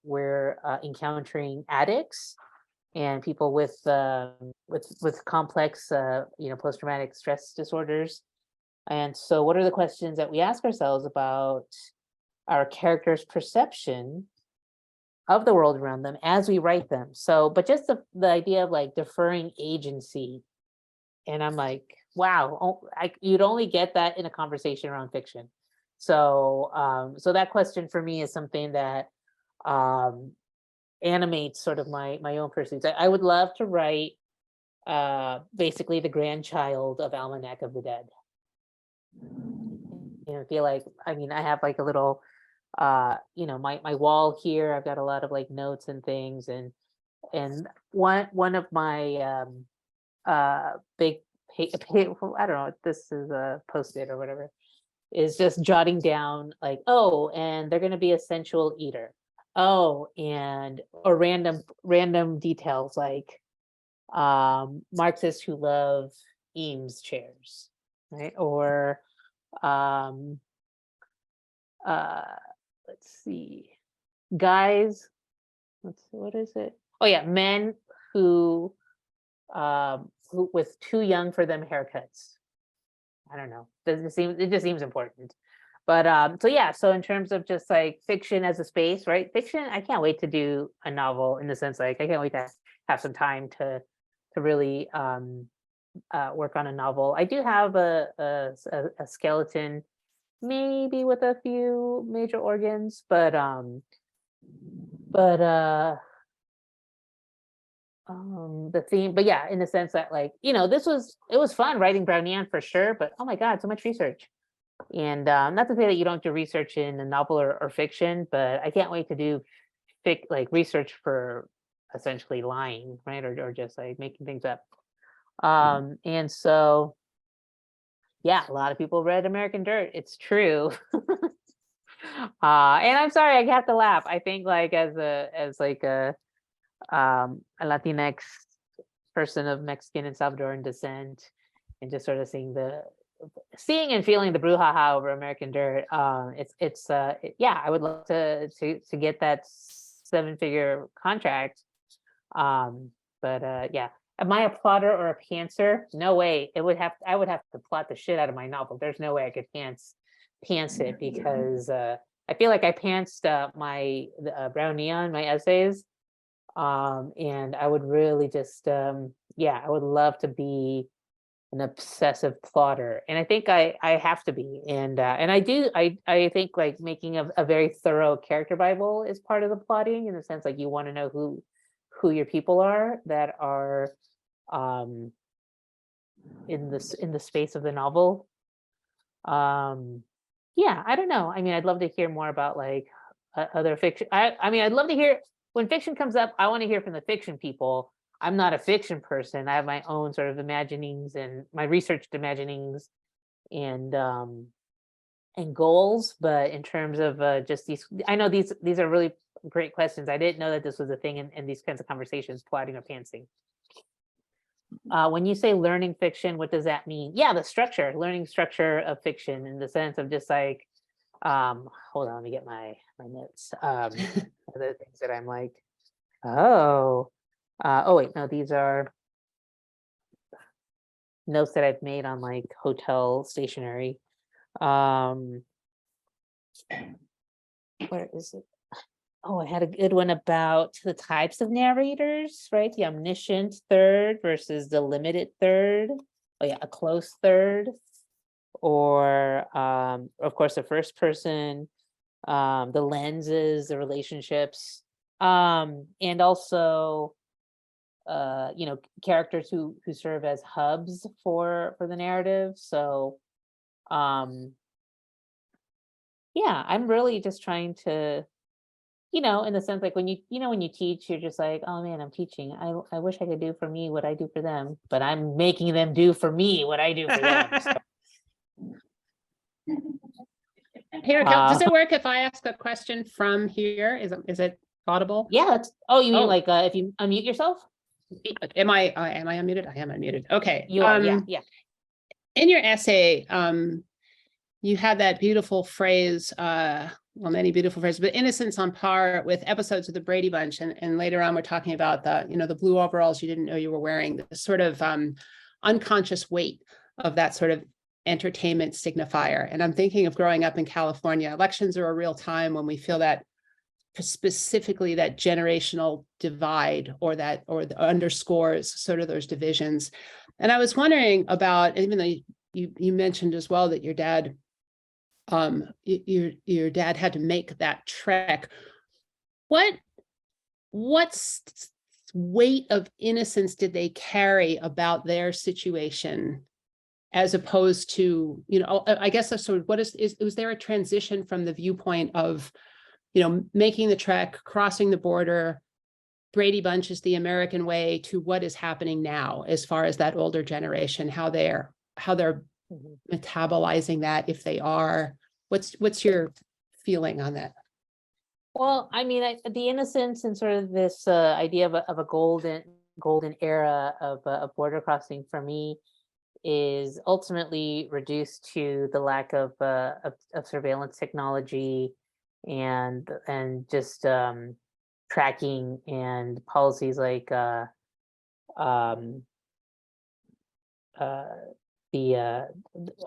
[SPEAKER 3] we're encountering addicts and people with complex, post-traumatic stress disorders. And so, what are the questions that we ask ourselves about our characters' perception of the world around them as we write them? So, but just the idea of like deferring agency. And I'm like, wow, you'd only get that in a conversation around fiction. So, so that question for me is something that animates sort of my own pursuits. I would love to write basically the grandchild of Almanac of the Dead. I feel like, I have like a little, my wall here. I've got a lot of like notes and things, and one of my big, I don't know, this is a Post-it or whatever, is just jotting down like, oh, and they're going to be a sensual eater. Oh, or random details like Marxists who love Eames chairs, right? Or let's see, guys, what is it? Oh yeah, men who with too young for them haircuts. I don't know. It just seems important. But so yeah, so in terms of just like fiction as a space, right? Fiction, I can't wait to do a novel, in the sense like I can't wait to have some time to really work on a novel. I do have a skeleton, maybe with a few major organs, but the theme, but yeah, in the sense that like, it was fun writing Brownian for sure, but oh my God, so much research. And not to say that you don't do research in a novel or fiction, but I can't wait to do research for essentially lying, right? Or just like making things up. And so, yeah, a lot of people read American Dirt. It's true. And I'm sorry, I have to laugh. I think like as a Latinx person of Mexican and Salvadoran descent, and just sort of seeing and feeling the brouhaha over American Dirt. Yeah, I would love to get that 7-figure contract. But yeah, am I a plotter or a pantser? No way. I would have to plot the shit out of my novel. There's no way I could pants it, because I feel like I pantsed my brown neon, my essays. And I would really just, yeah, I would love to be an obsessive plotter, and I think I have to be, and I do. I think like making a very thorough character bible is part of the plotting, in the sense like you want to know who your people are that are um in the space of the novel. Yeah, I don't know. I mean, I'd love to hear more about like other fiction. I mean, I'd love to hear when fiction comes up. I want to hear from the fiction people. I'm not a fiction person. I have my own sort of imaginings and my researched imaginings and goals. But in terms of just these, I know these are really great questions. I didn't know that this was a thing in these kinds of conversations, plotting or pantsing. When you say learning fiction, what does that mean? Yeah, the structure, learning structure of fiction, in the sense of just like, hold on, let me get my notes. The things that I'm like, oh wait, no, these are notes that I've made on like hotel stationery. Where is it? Oh, I had a good one about the types of narrators, right? The omniscient third versus the limited third. Oh yeah, a close third. Or of course the first person, the lenses, the relationships, and also characters who serve as hubs for the narrative. So yeah, I'm really just trying to, in the sense like when when you teach, you're just like, oh man, I'm teaching. I wish I could do for me what I do for them, but I'm making them do for me what I do for them. So,
[SPEAKER 4] Hey, Raquel, does it work if I ask a question from here? Is it audible?
[SPEAKER 3] yeah. You mean
[SPEAKER 4] Oh.
[SPEAKER 3] like if you unmute yourself?
[SPEAKER 4] Am I unmuted? I am unmuted. Okay.
[SPEAKER 3] You are, yeah.
[SPEAKER 4] In your essay, you had that beautiful phrase, well, many beautiful phrases, but innocence on par with episodes of the Brady Bunch. And later on, we're talking about the blue overalls you didn't know you were wearing, the sort of unconscious weight of that sort of entertainment signifier. And I'm thinking of growing up in California. Elections are a real time when we feel that, specifically that generational divide, or the underscores sort of those divisions. And I was wondering about, even though you mentioned as well that your dad had to make that trek. What weight of innocence did they carry about their situation, as opposed to, I guess that's sort of was there a transition from the viewpoint of, making the trek, crossing the border, Brady Bunch is the American way, to what is happening now, as far as that older generation, how they're metabolizing that, if they are? What's your feeling on that?
[SPEAKER 3] Well, I mean, the innocence and sort of this idea of a golden era of border crossing for me is ultimately reduced to the lack of surveillance technology and just tracking and policies like the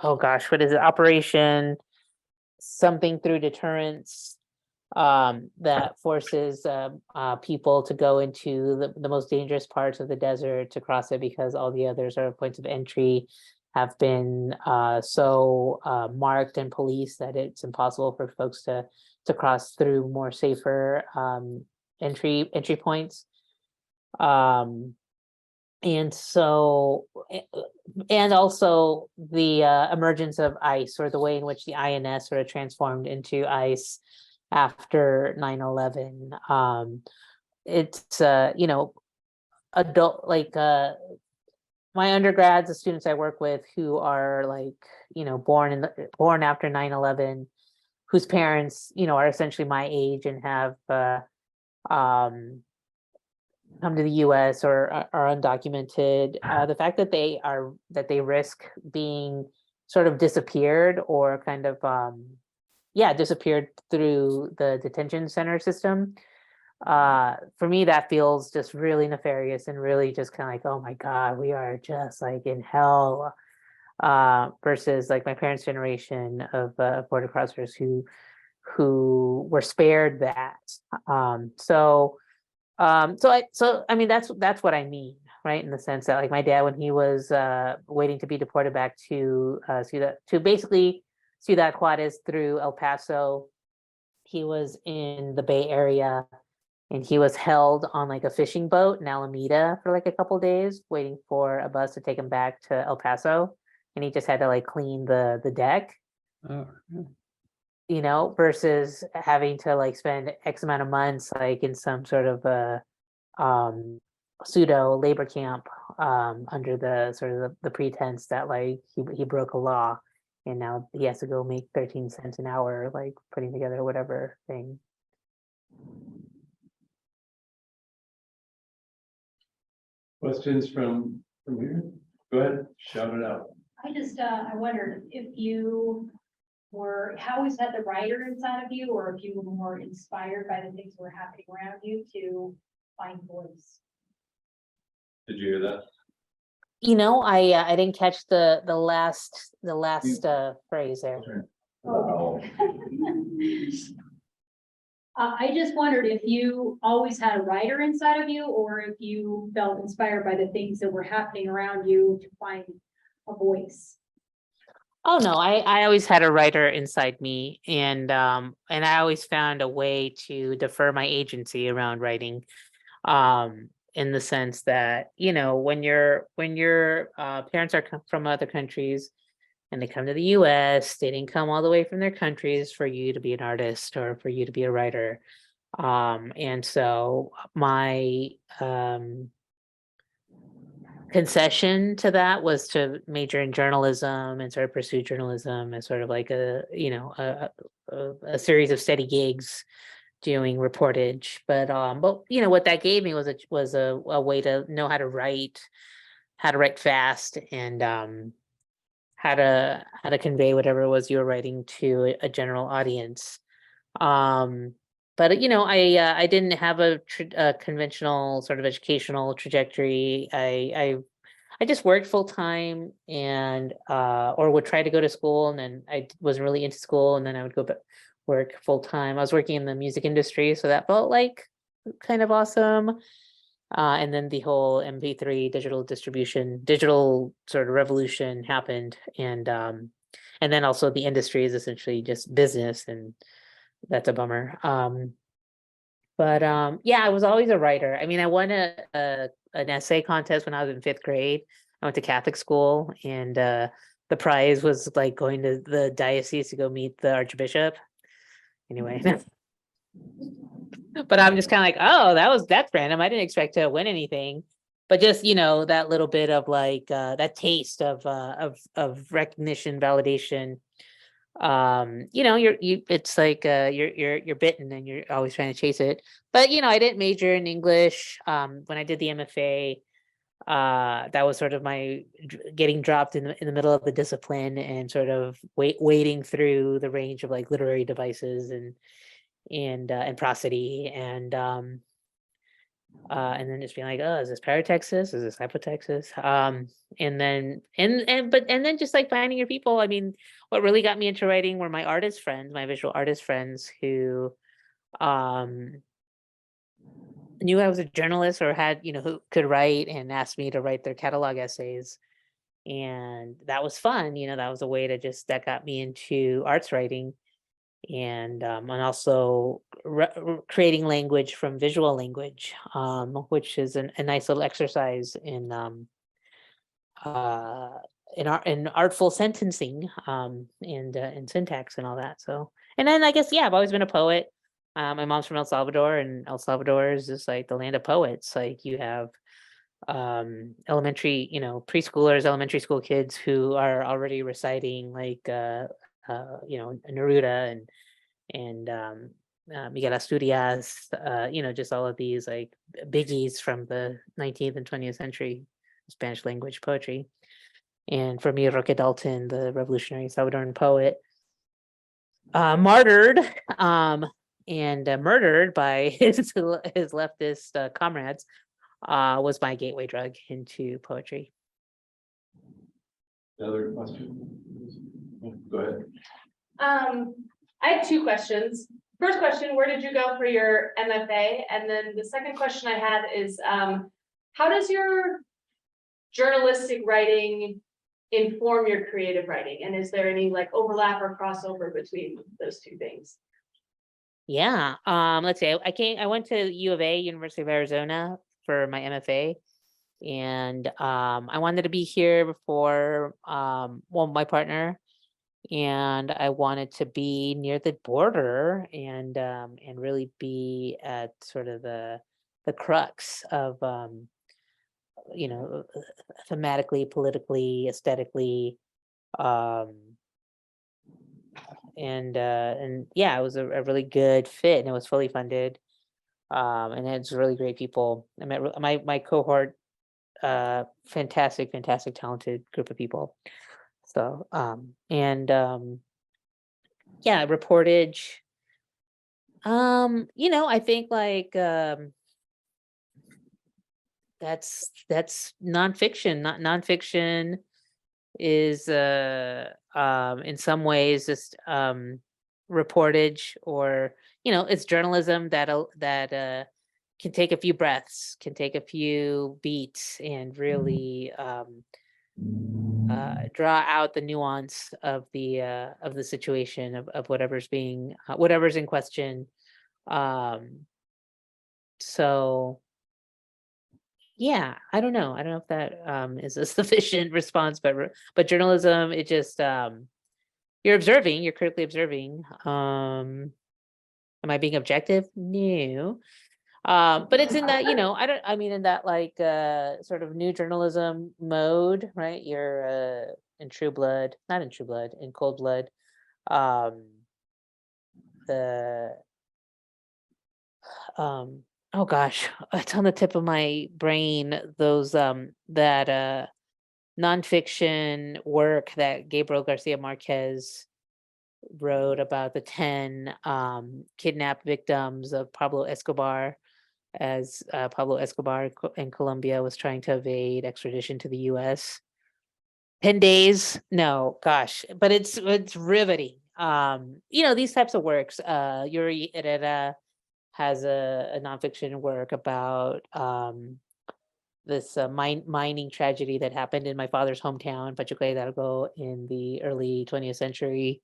[SPEAKER 3] oh gosh, what is it? Operation something through deterrence, that forces people to go into the most dangerous parts of the desert to cross it, because all the others are points of entry have been so marked and policed that it's impossible for folks to cross through more safer entry points. And so, and also the emergence of ICE, or the way in which the INS sort of transformed into ICE after 9/11. It's adult, like my undergrads, the students I work with who are like, born after 9/11, whose parents, are essentially my age and have come to the US or are undocumented, the fact that they risk being sort of disappeared, or kind of disappeared through the detention center system, for me that feels just really nefarious, and really just kind of like, oh my God, we are just like in hell, versus like my parents' generation of border crossers who were spared that. I mean, that's what I mean, right? In the sense that like my dad, when he was waiting to be deported back to basically Ciudad Juarez through El Paso, he was in the Bay Area and he was held on like a fishing boat in Alameda for like a couple days, waiting for a bus to take him back to El Paso. And he just had to like clean the deck,
[SPEAKER 4] Oh,
[SPEAKER 3] you know, versus having to like spend X amount of months like in some sort of a pseudo labor camp under the sort of the pretense that like he broke a law, and now he has to go make 13 cents an hour like putting together whatever thing.
[SPEAKER 1] Questions from here? Go ahead, shout it out.
[SPEAKER 5] I wondered if you always had the writer inside of you, or if you were more inspired by the things that were happening around you to find voice.
[SPEAKER 1] Did you hear that?
[SPEAKER 3] You know, I didn't catch the last phrase there.
[SPEAKER 1] Wow.
[SPEAKER 5] I just wondered if you always had a writer inside of you, or if you felt inspired by the things that were happening around you to find a voice.
[SPEAKER 3] Oh no, I always had a writer inside me, and I always found a way to defer my agency around writing, in the sense that, you know, when your parents are from other countries and they come to the US, they didn't come all the way from their countries for you to be an artist or for you to be a writer. And so my concession to that was to major in journalism and sort of pursue journalism as sort of like a series of steady gigs doing reportage. But you know what that gave me was a way to know how to write fast, and how to convey whatever it was you were writing to a general audience. But you know, I didn't have a conventional sort of educational trajectory. I just worked full time, and or would try to go to school, and then I wasn't really into school, and then I would go work full time. I was working in the music industry, so that felt like kind of awesome. And then the whole MP3 digital sort of revolution happened, and then also the industry is essentially just business, and that's a bummer. Yeah, I was always a writer. I mean, I won an essay contest when I was in 5th grade. I went to Catholic school, and the prize was like going to the diocese to go meet the Archbishop. Anyway. But I'm just kind of like, oh, that's random. I didn't expect to win anything, but just, you know, that little bit of like that taste of recognition, validation. You know, it's like you're bitten and you're always trying to chase it. But you know, I didn't major in English. When I did the MFA, that was sort of my getting dropped in the middle of the discipline and sort of wading through the range of like literary devices and prosody, and then just being like, oh, is this paratextus? Is this hypotextus? And then just like finding your people. I mean, what really got me into writing were my artist friends, my visual artist friends, who knew I was a journalist or had, you know, who could write, and asked me to write their catalog essays. And that was fun. You know, that was a way to that got me into arts writing. And also creating language from visual language, which is a nice little exercise in artful sentencing, and syntax and all that. So, and then I guess, yeah, I've always been a poet. My mom's from El Salvador, and El Salvador is just like the land of poets. Like you have elementary, you know, preschoolers, elementary school kids who are already reciting like you know, Neruda and Miguel Asturias, you know, just all of these like biggies from the 19th and 20th century Spanish language poetry. And for me, Roque Dalton, the revolutionary Salvadoran poet, martyred and murdered by his leftist comrades, was my gateway drug into poetry.
[SPEAKER 1] Another question? Go ahead.
[SPEAKER 6] I have two questions. First question, where did you go for your MFA? And then the second question I had is, how does your journalistic writing inform your creative writing? And is there any like overlap or crossover between those two things?
[SPEAKER 3] Yeah, let's see, I went to U of A, University of Arizona for my MFA. And I wanted to be here before well, my partner, and I wanted to be near the border and really be at sort of the crux of you know, thematically, politically, aesthetically, um and yeah, it was a really good fit, and it was fully funded, and it's really great people. I met my cohort, fantastic, talented group of people. So yeah, reportage, you know, I think like that's nonfiction. Not nonfiction is in some ways just reportage, or you know, it's journalism that can take a few breaths, can take a few beats, and really draw out the nuance of the situation of whatever's being whatever's in question. So yeah, I don't know. I don't know if that is a sufficient response, but journalism, it just you're observing, you're critically observing. Am I being objective? No. But it's in that, you know, I mean, in that like sort of new journalism mode, right? You're in True Blood, not in True Blood, in Cold Blood. Um the oh gosh, it's on the tip of my brain, those that nonfiction work that Gabriel Garcia Marquez wrote about the 10 kidnapped victims of Pablo Escobar, as Pablo Escobar in Colombia was trying to evade extradition to the US. 10 days? No, gosh, but it's riveting. You know, these types of works, Yuri Herrera has a nonfiction work about this mining tragedy that happened in my father's hometown, Pachuca Hidalgo, in the early 20th century.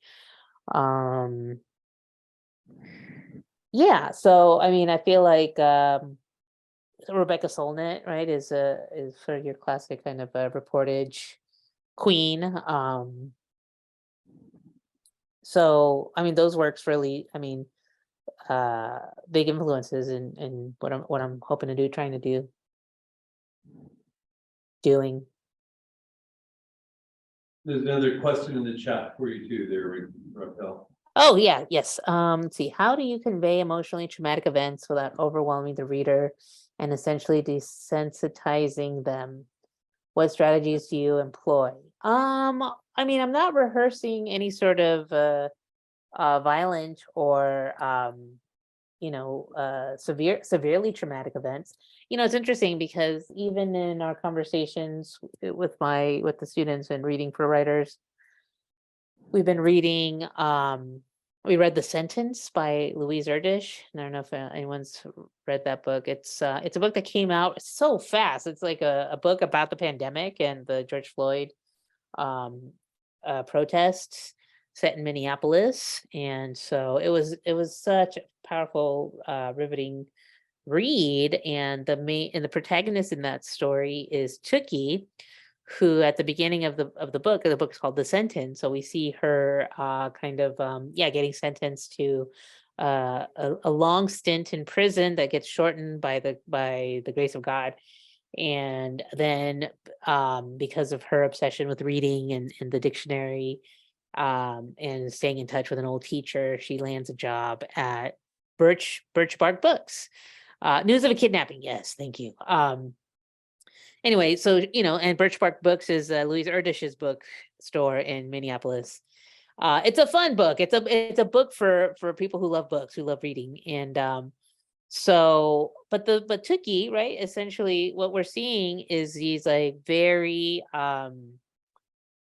[SPEAKER 3] Yeah, so I mean, I feel like Rebecca Solnit, right, is sort of your classic kind of a reportage queen. So I mean, those works really, I mean, big influences in what I'm hoping to do, trying to do, doing.
[SPEAKER 1] There's another question in the chat for you too there, Raquel.
[SPEAKER 3] Oh yeah, yes. Let's see. How do you convey emotionally traumatic events without overwhelming the reader and essentially desensitizing them? What strategies do you employ? I mean, I'm not rehearsing any sort of violent or you know, severely traumatic events. You know, it's interesting because even in our conversations with the students and reading for writers, we've been reading we read The Sentence by Louise Erdős. I don't know if anyone's read that book. It's a book that came out so fast. It's like a book about the pandemic and the George Floyd protests set in Minneapolis. And so it was such a powerful, riveting read. And the protagonist in that story is Tookie, who at the beginning of the book is called The Sentence. So we see her kind of getting sentenced to a long stint in prison that gets shortened by the grace of God. And then because of her obsession with reading and the dictionary, and staying in touch with an old teacher, she lands a job at Birch Bark Books. News of a Kidnapping. Yes, thank you. Anyway, so, you know, and Birch Bark Books is Louise Erdős's bookstore in Minneapolis. It's a fun book. It's a book for people who love books, who love reading. And so, but Tookie, right? Essentially, what we're seeing is these like very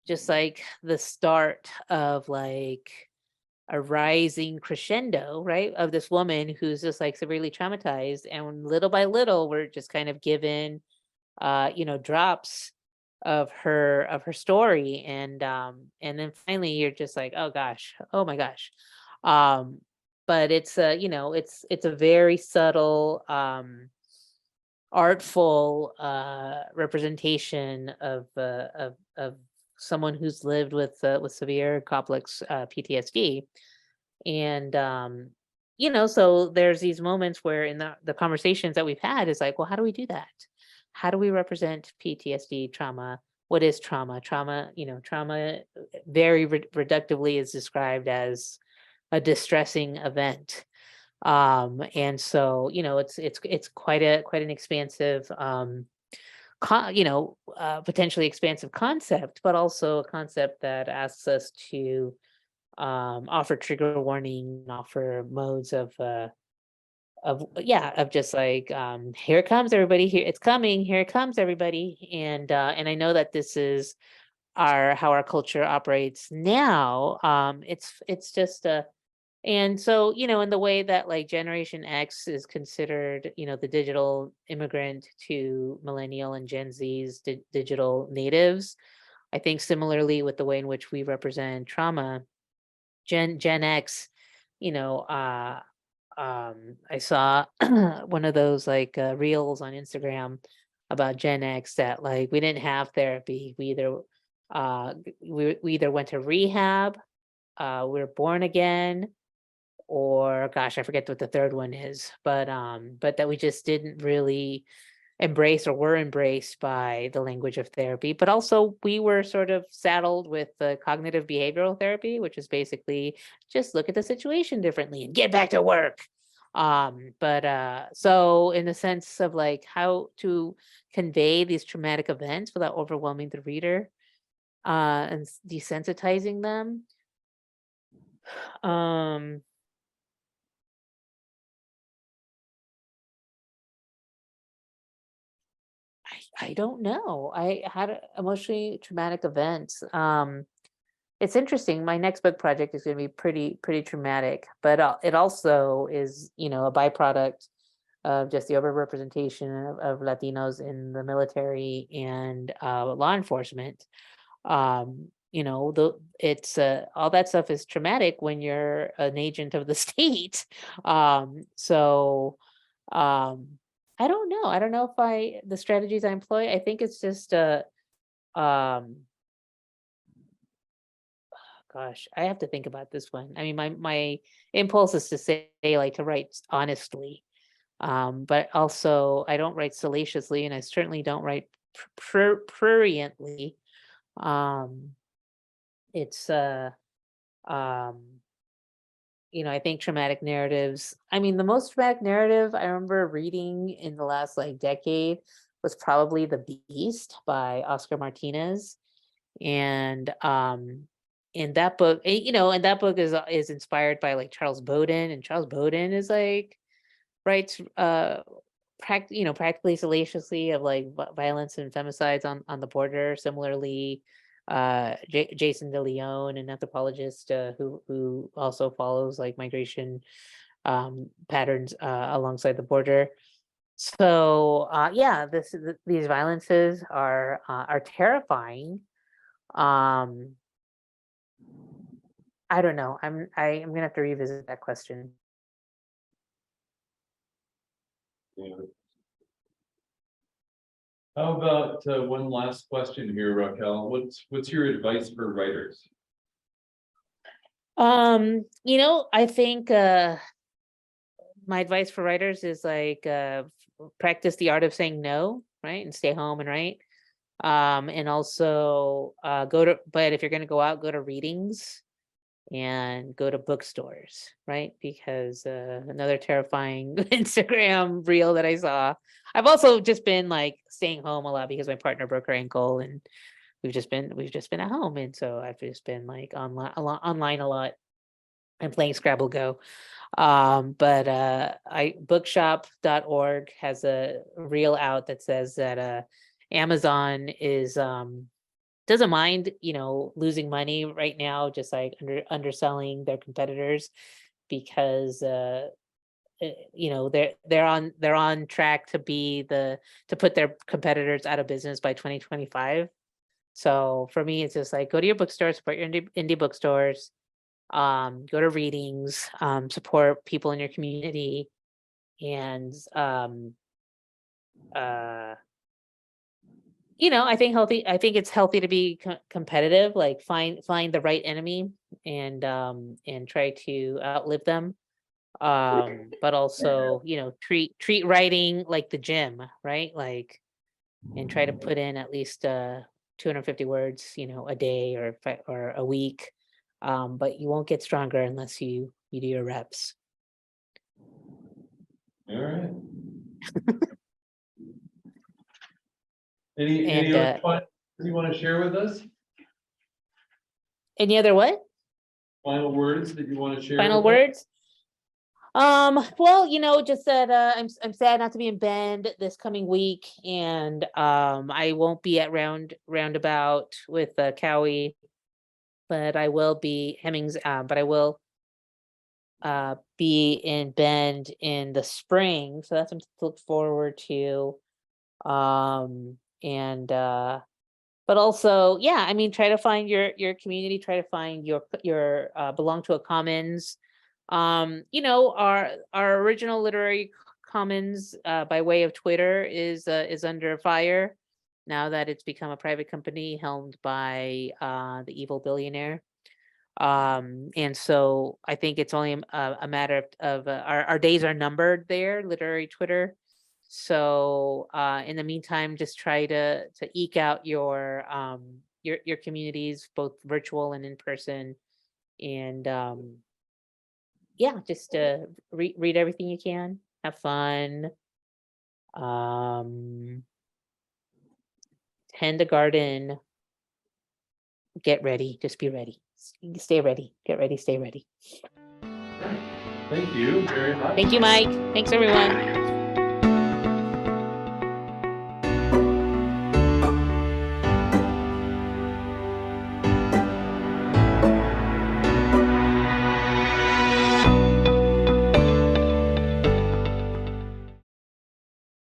[SPEAKER 3] just like the start of like a rising crescendo, right, of this woman who's just like severely traumatized, and little by little we're just kind of given drops of her story, and then finally you're just like, oh gosh, oh my gosh. But it's it's a very subtle, artful representation of someone who's lived with severe complex PTSD. And so there's these moments where in the conversations that we've had is like, well, how do we do that? How do we represent PTSD trauma? What is trauma? Trauma very reductively is described as a distressing event. And so it's quite an expansive, potentially expansive concept, but also a concept that asks us to offer trigger warning, offer modes of just like, here it comes everybody, here it's coming, here it comes everybody. And I know that this is how our culture operates now. It's just and so, in the way that like Generation X is considered, the digital immigrant to Millennial and Gen Z's digital natives, I think similarly with the way in which we represent trauma, Gen X, I saw one of those like reels on Instagram about Gen X that like we didn't have therapy. We either went to rehab, we were born again, or gosh, I forget what the third one is, but that we just didn't really embrace or were embraced by the language of therapy. But also we were sort of saddled with the cognitive behavioral therapy, which is basically just look at the situation differently and get back to work. So in the sense of like how to convey these traumatic events without overwhelming the reader, and desensitizing them. I don't know. I had emotionally traumatic events. It's interesting. My next book project is going to be pretty traumatic, but it also is, a byproduct of just the overrepresentation of Latinos in the military and law enforcement. It's all that stuff is traumatic when you're an agent of the state. So. I don't know. I don't know if the strategies I employ, I think it's just gosh, I have to think about this one. I mean, my impulse is to say like to write honestly. But also I don't write salaciously, and I certainly don't write pruriently. It's I think traumatic narratives. I mean, the most traumatic narrative I remember reading in the last like decade was probably The Beast by Oscar Martinez. And in that book, and that book is inspired by like Charles Bowden, and Charles Bowden is like writes practically salaciously of like violence and femicides on the border. Similarly, Jason De Leon, an anthropologist who also follows like migration patterns alongside the border. So yeah, these violences are terrifying. I don't know. I'm gonna have to revisit that question.
[SPEAKER 1] Yeah. How about one last question here, Raquel? What's your advice for writers?
[SPEAKER 3] I think my advice for writers is like practice the art of saying no, right? And stay home and write. And also but if you're gonna go out, go to readings and go to bookstores, right? Because another terrifying Instagram reel that I saw. I've also just been like staying home a lot because my partner broke her ankle, and we've just been at home, and so I've just been like online a lot and playing Scrabble Go. But bookshop.org has a reel out that says that Amazon is doesn't mind, losing money right now, just like underselling their competitors, because they're on track to put their competitors out of business by 2025. So for me, it's just like, go to your bookstore, support your indie bookstores, go to readings, support people in your community, and I think it's healthy to be competitive, like find the right enemy, and try to outlive them. But also, treat writing like the gym, right? Like, and try to put in at least 250 words, a day or a week. But you won't get stronger unless you do your reps.
[SPEAKER 1] All right. Any
[SPEAKER 3] And,
[SPEAKER 1] other thoughts you want to share with us?
[SPEAKER 3] Any other what?
[SPEAKER 1] Final words that you want to share?
[SPEAKER 3] Final
[SPEAKER 1] with us?
[SPEAKER 3] words? Well, just that I'm sad not to be in Bend this coming week, and I won't be at Roundabout with Cowie, but I will be Hemmings, but I will be in Bend in the spring, so that's something to look forward to. And but also, yeah, I mean, try to find your community, try to find your belong to a commons. Our original literary commons by way of Twitter is under fire now that it's become a private company helmed by the evil billionaire. And so I think it's only a matter of our days are numbered there, literary Twitter. So in the meantime, just try to eke out your communities, both virtual and in person, and yeah, just read everything you can, have fun, tend a garden, get ready, just be ready, stay ready, get ready, stay ready.
[SPEAKER 1] Thank you very much.
[SPEAKER 3] Thank you, Mike. Thanks, everyone.